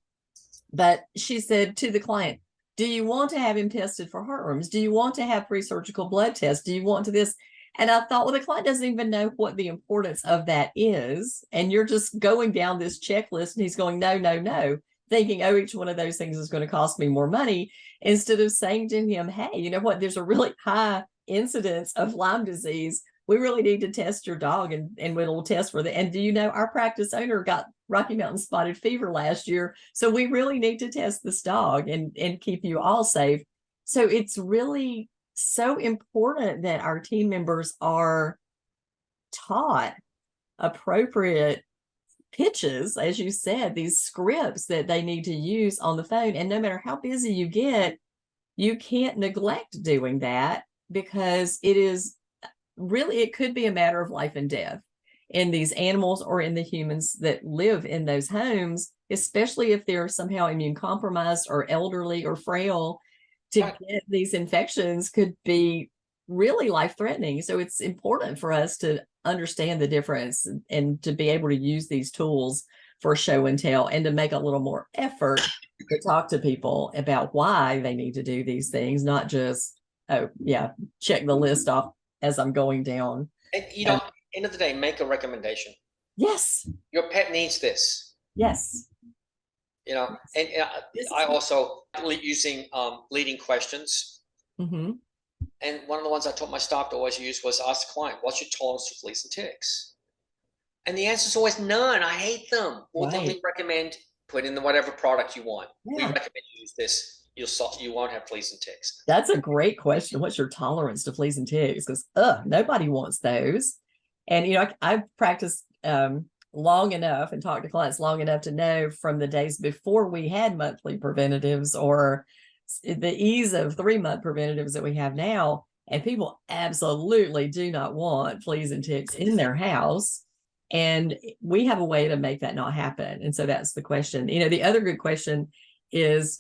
But she said to the client, do you want to have him tested for heartworms? Do you want to have pre-surgical blood tests? Do you want to this? And I thought, well, the client doesn't even know what the importance of that is. And you're just going down this checklist, and he's going, no, no, no, thinking, each one of those things is going to cost me more money, instead of saying to him, hey, you know what, there's a really high incidence of Lyme disease. We really need to test your dog, and we'll test for that. And do you know, our practice owner got Rocky Mountain spotted fever last year, so we really need to test this dog and keep you all safe. So it's really so important that our team members are taught appropriate pitches, as you said, these scripts that they need to use on the phone. And no matter how busy you get, you can't neglect doing that, because it could be a matter of life and death in these animals or in the humans that live in those homes, especially if they're somehow immune compromised or elderly or frail. To get these infections could be really life-threatening. So it's important for us to understand the difference and to be able to use these tools for show and tell, and to make a little more effort to talk to people about why they need to do these things, not just, check the list off as I'm going down. And end of the day, make a recommendation. Yes. Your pet needs this. Yes. And I also using leading questions. Mm-hmm. And one of the ones I taught my staff to always use was ask the client, what's your tolerance to fleas and ticks? And the answer is always none. I hate them. Well, then we recommend put in whatever product you want. Yeah. We recommend you use this. You won't have fleas and ticks. That's a great question. What's your tolerance to fleas and ticks? Because nobody wants those. And I've practiced long enough and talked to clients long enough to know, from the days before we had monthly preventatives or the ease of 3-month preventatives that we have now, and people absolutely do not want fleas and ticks in their house. And we have a way to make that not happen. And so that's the question. The other good question is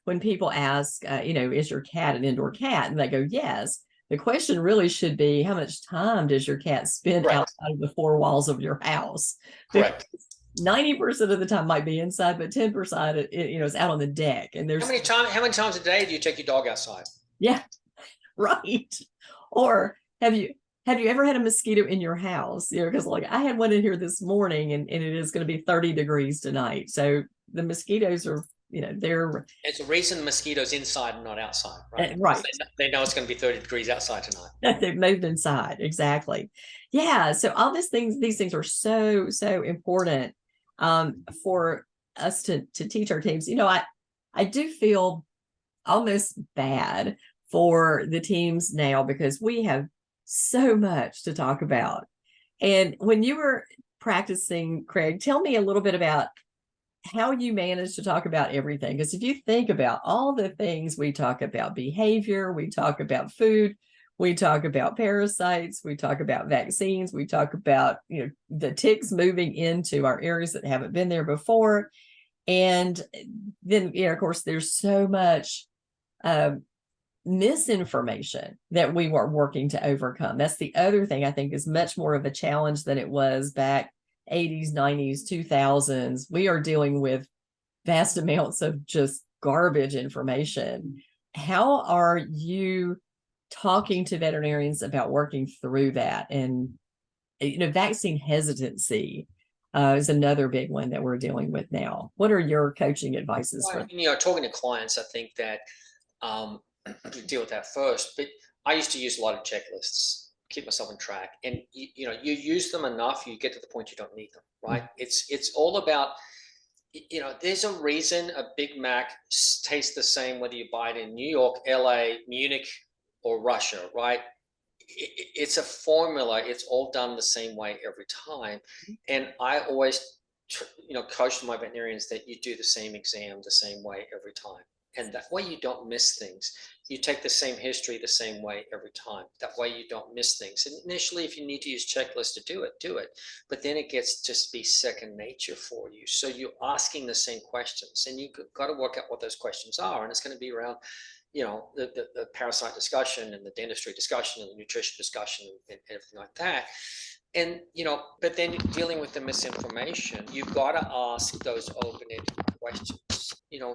when people ask, is your cat an indoor cat? And they go, yes. The question really should be, how much time does your cat spend outside of the 4 walls of your house? Correct. 90% of the time might be inside, but 10% is out on the deck. And there's how many times a day do you take your dog outside? Yeah, right. Or have you have you ever had a mosquito in your house? Because like I had one in here this morning, and it is going to be 30 degrees tonight. So the mosquitoes are, they're It's a reason mosquitoes inside and not outside, right? Because right. they know it's going to be 30 degrees outside tonight. They've moved inside. Exactly. Yeah. So all these things are so, so important for us to teach our teams. I do feel almost bad for the teams now because we have so much to talk about. And when you were practicing, Craig, tell me a little bit about how you manage to talk about everything. Because if you think about all the things we talk about, behavior, we talk about food, we talk about parasites, we talk about vaccines, we talk about the ticks moving into our areas that haven't been there before. And then of course there's so much misinformation that we were working to overcome. That's the other thing I think is much more of a challenge than it was back 80s, 90s, 2000s. We are dealing with vast amounts of just garbage information. How are you talking to veterinarians about working through that? And vaccine hesitancy is another big one that we're dealing with now. What are your coaching advices for? Talking to clients, I think that to deal with that first. But I used to use a lot of checklists, keep myself on track, and you use them enough, you get to the point you don't need them, right? It's all about, there's a reason a Big Mac tastes the same whether you buy it in New York, LA, Munich, or Russia, right? It's a formula. It's all done the same way every time, and I always coach my veterinarians that you do the same exam the same way every time. And that way you don't miss things. You take the same history the same way every time. That way you don't miss things. And initially, if you need to use checklists to do it, do it. But then it gets to be second nature for you. So you're asking the same questions, and you've got to work out what those questions are. And it's going to be around, the parasite discussion and the dentistry discussion and the nutrition discussion and everything like that. And, but then dealing with the misinformation, you've got to ask those open-ended questions.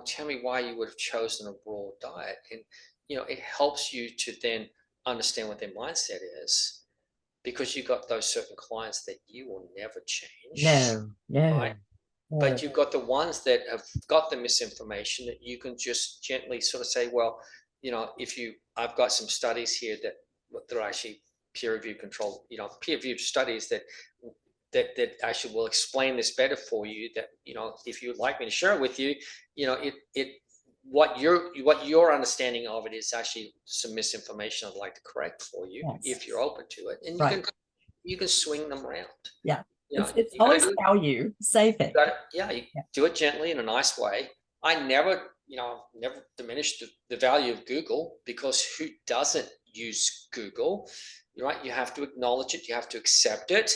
Tell me why you would have chosen a raw diet. And, it helps you to then understand what their mindset is, because you've got those certain clients that you will never change. No, no. Right? But you've got the ones that have got the misinformation that you can just gently sort of say, well, I've got some studies here that are actually peer-reviewed controlled, peer-reviewed studies that actually will explain this better for you. That if you'd like me to share it with you, what your understanding of it is actually some misinformation I'd like to correct for you. Yes. If you're open to it, and you can swing them around. Yeah, it's always how you say things. Do it gently in a nice way. I never diminish the value of Google, because who doesn't use Google? Right? You have to acknowledge it, you have to accept it,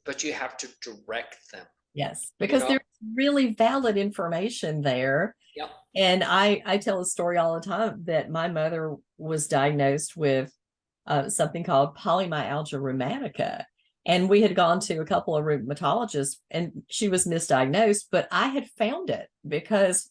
but you have to direct them. Yes, because there's really valid information there. Yeah. And I tell a story all the time that my mother was diagnosed with something called polymyalgia rheumatica. And we had gone to a couple of rheumatologists, and she was misdiagnosed, but I had found it because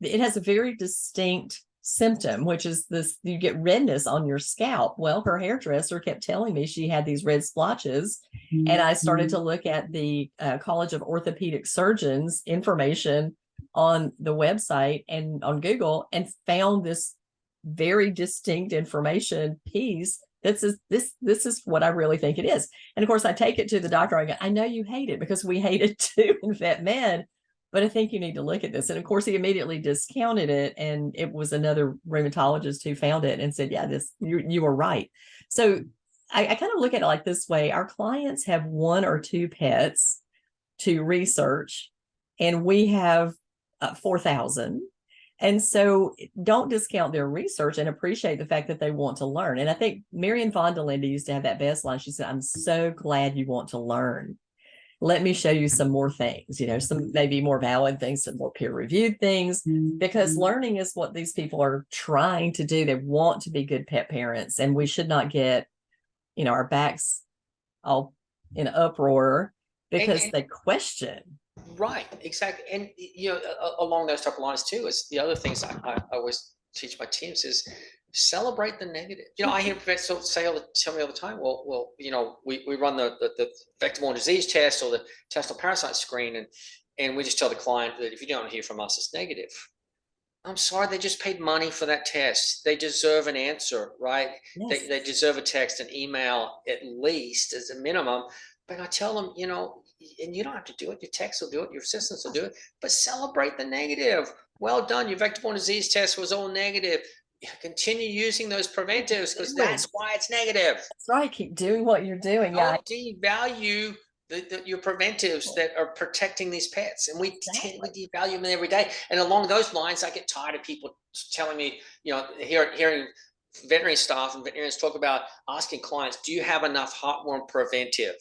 it has a very distinct symptom, which is this: you get redness on your scalp. Well, her hairdresser kept telling me she had these red splotches, and I started to look at the College of Orthopedic Surgeons information on the website and on Google, and found this very distinct information piece that says this is what I really think it is. And of course I take it to the doctor. I go, I know you hate it, because we hate it too in vet med, but I think you need to look at this. And of course he immediately discounted it, and it was another rheumatologist who found it and said, yeah, you were right. So I kind of look at it like this way: our clients have 1 or 2 pets to research, and we have 4,000. And so don't discount their research, and appreciate the fact that they want to learn. And I think Marion von der Linde used to have that best line. She said, I'm so glad you want to learn. Let me show you some more things, some maybe more valid things, some more peer-reviewed things, because learning is what these people are trying to do. They want to be good pet parents, and we should not get, our backs all in uproar because they question. Right, exactly. And along those type of lines too, is the other things I always teach my teams is, Celebrate the negative. I hear vets tell me all the time, well, we run the vector-borne disease test or the intestinal parasite screen, and we just tell the client that if you don't hear from us, it's negative. I'm sorry, they just paid money for that test. They deserve an answer, right? Yes. They deserve a text, an email, at least as a minimum. But I tell them, and you don't have to do it. Your text will do it. Your assistants will do it. But celebrate the negative. Well done. Your vector-borne disease test was all negative. Continue using those preventives because that's why it's negative. That's right. Keep doing what you're doing. Don't devalue your preventives that are protecting these pets, and we devalue them every day. And along those lines, I get tired of people telling me, hearing veterinary staff and veterinarians talk about asking clients, do you have enough heartworm preventive?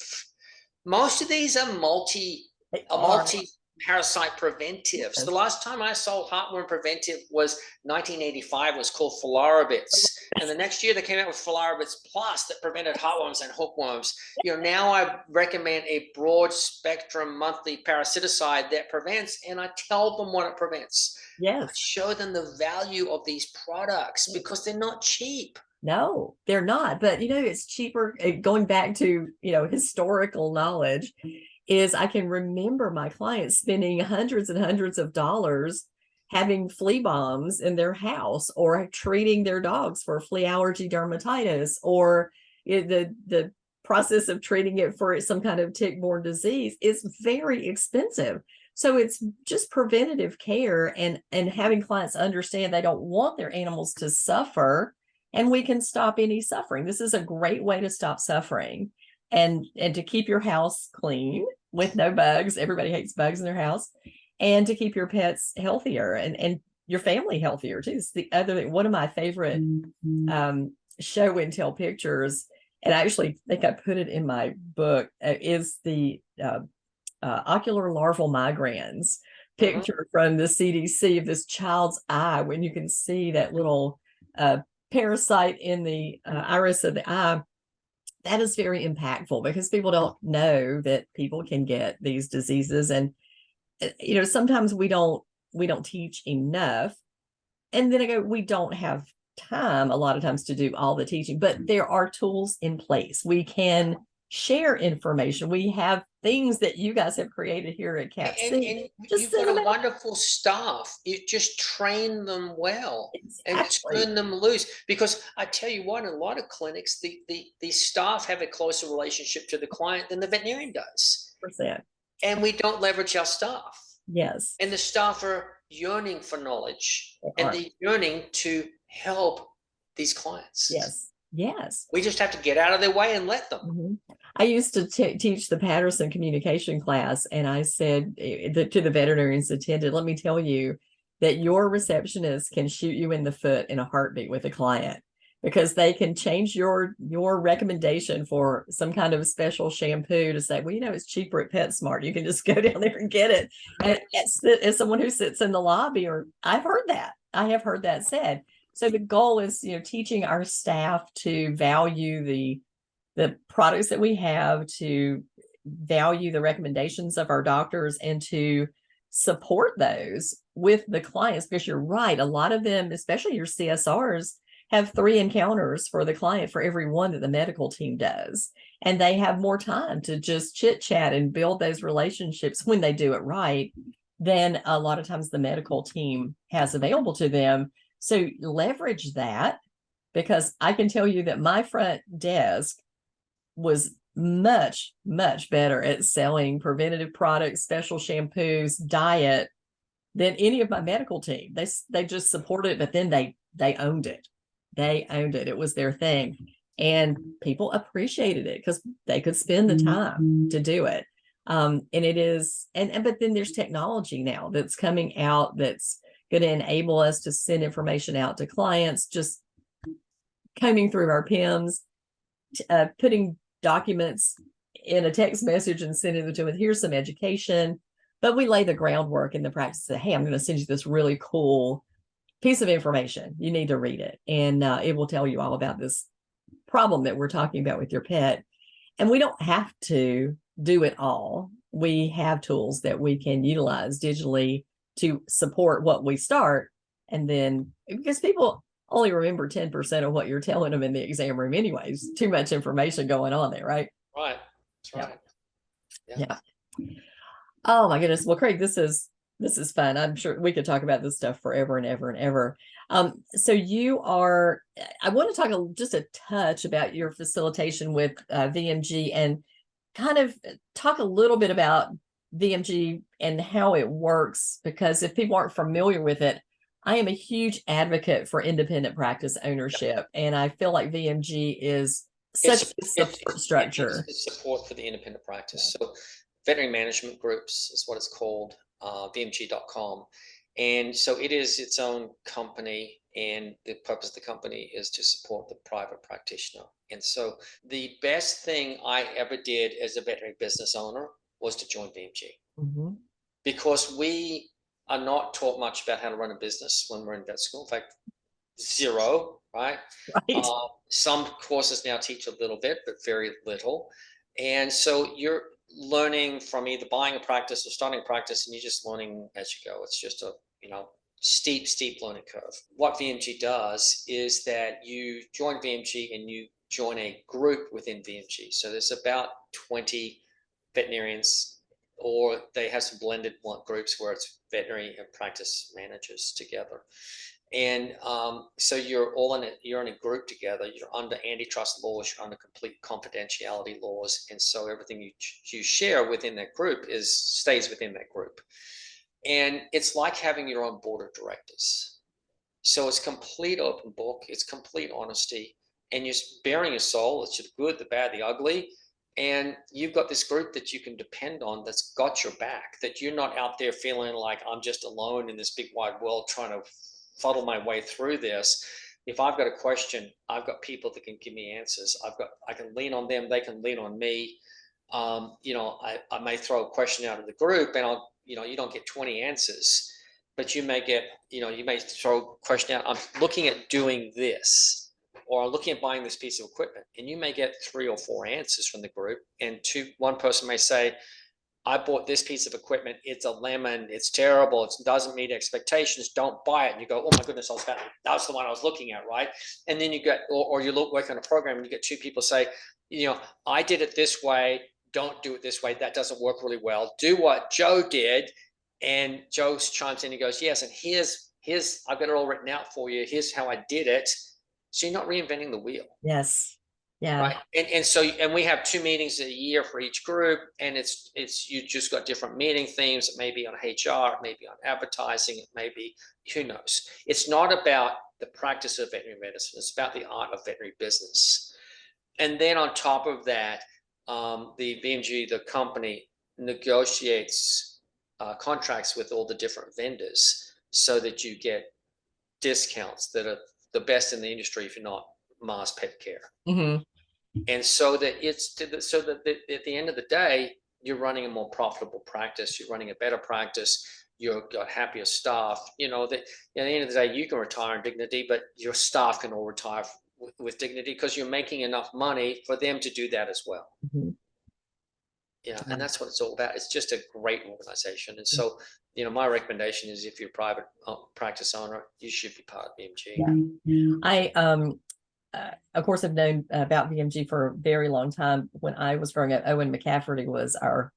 Most of these are multi-parasite preventives. The last time I sold heartworm preventive was 1985, was called Filaribits. And the next year they came out with Filaribits Plus that prevented heartworms and hookworms. Now I recommend a broad spectrum monthly parasiticide that prevents, and I tell them what it prevents. Yes. I show them the value of these products because they're not cheap. No, they're not. But, it's cheaper. Going back to, historical knowledge, is I can remember my clients spending hundreds and hundreds of dollars having flea bombs in their house, or treating their dogs for flea allergy dermatitis, or the process of treating it for some kind of tick-borne disease is very expensive. So it's just preventative care, and having clients understand they don't want their animals to suffer, and we can stop any suffering. This is a great way to stop suffering and to keep your house clean with no bugs. Everybody hates bugs in their house. And to keep your pets healthier and your family healthier too. It's the other thing. One of my favorite show and tell pictures, and I actually think I put it in my book, is the ocular larval migrans picture from the CDC of this child's eye, when you can see that little parasite in the iris of the eye. That is very impactful because people don't know that people can get these diseases. And sometimes we don't teach enough. And then I go, we don't have time a lot of times to do all the teaching, but there are tools in place. We can share information. We have things that you guys have created here at CAPC. And you've got a wonderful staff. You just train them well and turn them loose. Because I tell you what, in a lot of clinics, the staff have a closer relationship to the client than the veterinarian does. 100%. And we don't leverage our staff. Yes. And the staff are yearning for knowledge, and they're yearning to help these clients. Yes. Yes. We just have to get out of their way and let them. Mm-hmm. I used to teach the Patterson communication class, and I said to the veterinarians attended, let me tell you that your receptionist can shoot you in the foot in a heartbeat with a client, because they can change your recommendation for some kind of special shampoo to say, well, it's cheaper at PetSmart. You can just go down there and get it. And as someone who sits in the lobby, or I have heard that said. So the goal is, teaching our staff to value the products that we have, to value the recommendations of our doctors, and to support those with the clients. Because you're right, a lot of them, especially your CSRs, have 3 encounters for the client for every one that the medical team does. And they have more time to just chit chat and build those relationships when they do it right than a lot of times the medical team has available to them. So leverage that, because I can tell you that my front desk was much, much better at selling preventative products, special shampoos, diet than any of my medical team. They just supported it, but then they owned it. They owned it. It was their thing. And people appreciated it because they could spend the time to do it. And it is, but then there's technology now that's coming out that's going to enable us to send information out to clients, just combing through our PIMS, putting documents in a text message and sending them to them. Here's some education, but we lay the groundwork in the practice that, hey, I'm going to send you this really cool piece of information. You need to read it. And it will tell you all about this problem that we're talking about with your pet. And we don't have to do it all. We have tools that we can utilize digitally to support what we start. And then, because people only remember 10% of what you're telling them in the exam room anyways. Too much information going on there, right? Right. That's Yeah. right. Yeah. Yeah. Oh my goodness. Well, Craig, this is fun. I'm sure we could talk about this stuff forever and ever and ever. So you are, I want to talk just a touch about your facilitation with VMG and kind of talk a little bit about VMG and how it works, because if people aren't familiar with it, I am a huge advocate for independent practice ownership. And I feel like VMG is such It's a support structure. it's support for the independent practice. So veterinary management groups is what it's called, vmg.com. And so it is its own company, and the purpose of the company is to support the private practitioner. And so the best thing I ever did as a veterinary business owner was to join VMG, Mm-hmm. because we are not taught much about how to run a business when we're in vet school. In fact, zero, right? Right. Some courses now teach a little bit, but very little. And so you're learning from either buying a practice or starting a practice, and you're just learning as you go. It's just a, steep learning curve. What VMG does is that you join VMG and you join a group within VMG. So there's about 20 veterinarians, or they have some blended groups where it's veterinary and practice managers together. And so you're all in it, you're in a group together, you're under antitrust laws, you're under complete confidentiality laws. And so everything you share within that group stays within that group. And it's like having your own board of directors. So it's complete open book, it's complete honesty, and you're bearing your soul. It's the good, the bad, the ugly. And you've got this group that you can depend on, that's got your back, that you're not out there feeling like I'm just alone in this big wide world trying to fuddle my way through this. If I've got a question, I've got people that can give me answers. I can lean on them, they can lean on me. I may throw a question out of the group, and you don't get 20 answers, but you may get, you may throw a question out. I'm looking at doing this, or I'm looking at buying this piece of equipment, and you may get 3 or 4 answers from the group. And one person may say, I bought this piece of equipment. It's a lemon. It's terrible. It doesn't meet expectations. Don't buy it. And you go, oh my goodness, that's the one I was looking at, right? And then you get, or you work on a program and you get 2 people say, I did it this way. Don't do it this way. That doesn't work really well. Do what Joe did. And Joe chimes in and goes, yes, and here's I've got it all written out for you. Here's how I did it. So you're not reinventing the wheel. Yes. Yeah. Right. And we have 2 meetings a year for each group, and it's you just got different meeting themes. It may be on HR, it may be on advertising, it may be, who knows. It's not about the practice of veterinary medicine, it's about the art of veterinary business. And then on top of that, the VMG, the company, negotiates contracts with all the different vendors so that you get discounts that are the best in the industry, if you're not Mars Pet Care. Mm-hmm. And so that at the end of the day, you're running a more profitable practice, you're running a better practice, you've got happier staff. That at the end of the day, you can retire in dignity, but your staff can all retire with dignity, because you're making enough money for them to do that as well. Mm-hmm. Yeah, and that's what it's all about. It's just a great organization. And so, my recommendation is, if you're a private practice owner, you should be part of VMG. Yeah. I of course, I've known about VMG for a very long time. When I was growing up, Owen McCafferty was our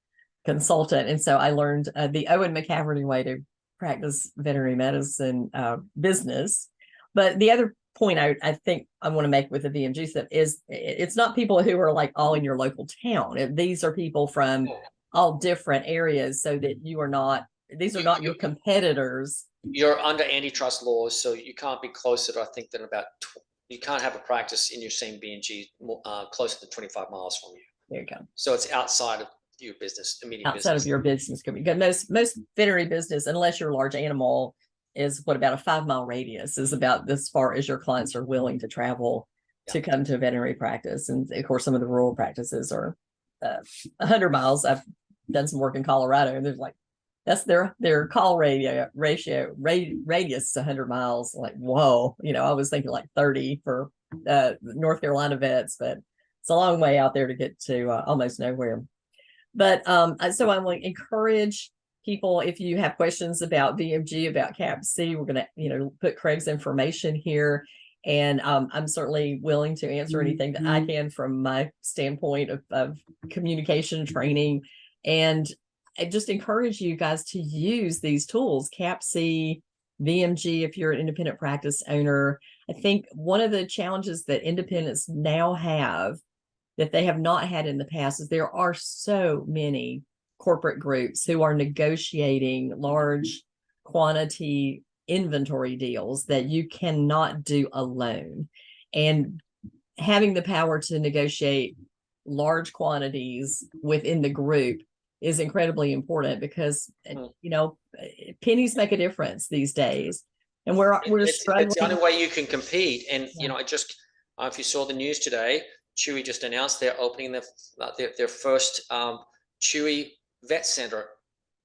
consultant. And so I learned the Owen McCafferty way to practice veterinary medicine business. But the other point I think I want to make with the VMG stuff is it's not people who are like all in your local town. These are people from all different areas, so that these are not your competitors. You're under antitrust laws, so you can't be closer to, I think, than about you can't have a practice in your same BNG closer than 25 miles from you. There you go. So it's outside of your business, immediate outside business. of your business. Because most veterinary business, unless you're a large animal, is about a 5-mile radius, is about as far as your clients are willing to travel to come to a veterinary practice. And of course, some of the rural practices are 100 miles. I've done some work in Colorado, and there's like, that's their call radius is 100 miles. Like, whoa, I was thinking like 30 for North Carolina vets, but it's a long way out there to get to almost nowhere. But so I want to encourage people, if you have questions about VMG, about CAPC, we're going to, put Craig's information here. And I'm certainly willing to answer anything that I can from my standpoint of communication training. And I just encourage you guys to use these tools, CAPC, VMG, if you're an independent practice owner. I think one of the challenges that independents now have that they have not had in the past is there are so many corporate groups who are negotiating large quantity inventory deals that you cannot do alone. And having the power to negotiate large quantities within the group is incredibly important because, pennies make a difference these days. And we're struggling. It's the only way you can compete. And, I just, if you saw the news today, Chewy just announced they're opening their first Chewy vet center.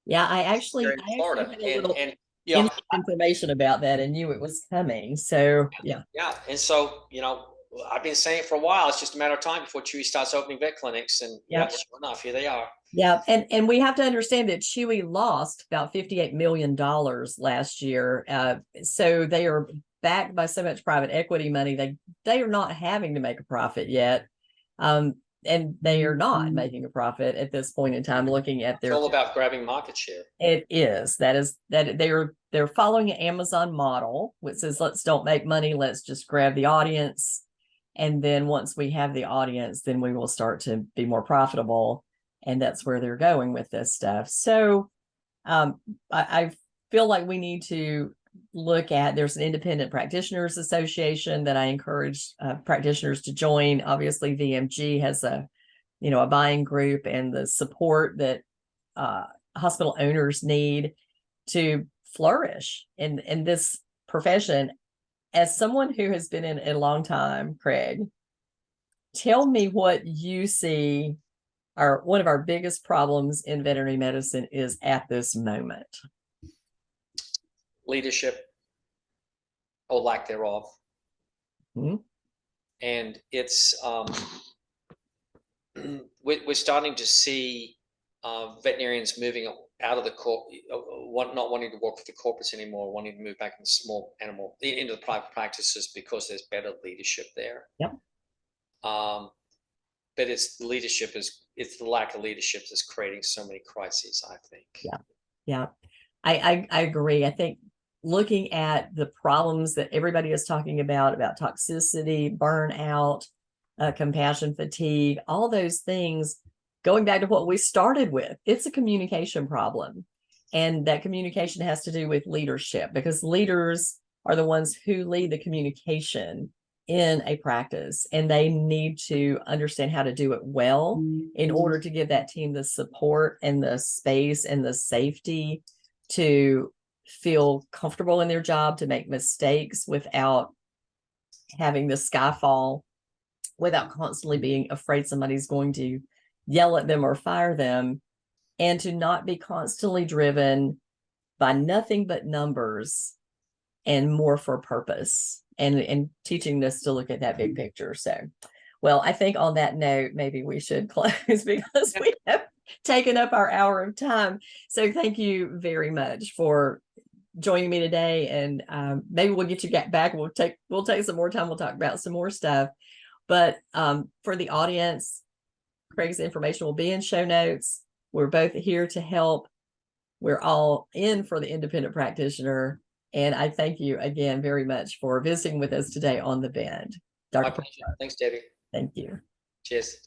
Yeah, I actually in Florida. had a little information about that and knew it was coming. So yeah. And so, I've been saying it for a while. It's just a matter of time before Chewy starts opening vet clinics. And sure enough, here they are. Yeah. And we have to understand that Chewy lost about $58 million last year. So they are backed by so much private equity money. They are not having to make a profit yet. And they are not making a profit at this point in time, looking at their. It's all about grabbing market share. It is. That they're following an Amazon model, which says, let's don't make money. Let's just grab the audience. And then once we have the audience, then we will start to be more profitable. And that's where they're going with this stuff. So I feel like we need to look at, there's an independent practitioners association that I encourage practitioners to join. Obviously VMG has a buying group and the support that hospital owners need to flourish in this profession. As someone who has been in a long time, Craig, tell me what you see are one of our biggest problems in veterinary medicine is at this moment. Leadership or lack thereof. Mm-hmm. And it's we're starting to see veterinarians moving out of the not wanting to work for the corporates anymore, wanting to move back into small animal into the private practices because there's better leadership there. Yep. But it's the lack of leadership that's creating so many crises, I think. Yeah. I agree. I think looking at the problems that everybody is talking about toxicity, burnout, compassion fatigue, all those things, going back to what we started with, it's a communication problem. And that communication has to do with leadership, because leaders are the ones who lead the communication in a practice, and they need to understand how to do it well in order to give that team the support and the space and the safety to feel comfortable in their job, to make mistakes without having the sky fall, without constantly being afraid somebody's going to yell at them or fire them, and to not be constantly driven by nothing but numbers and more for purpose, and teaching us to look at that big picture. So, well, I think on that note, maybe we should close because we have taken up our hour of time. So thank you very much for joining me today. And maybe we'll get you back. We'll take some more time. We'll talk about some more stuff. But for the audience, Craig's information will be in show notes. We're both here to help. We're all in for the independent practitioner. And I thank you again very much for visiting with us today on The Bend. My pleasure. Thanks, Debbie. Thank you. Cheers.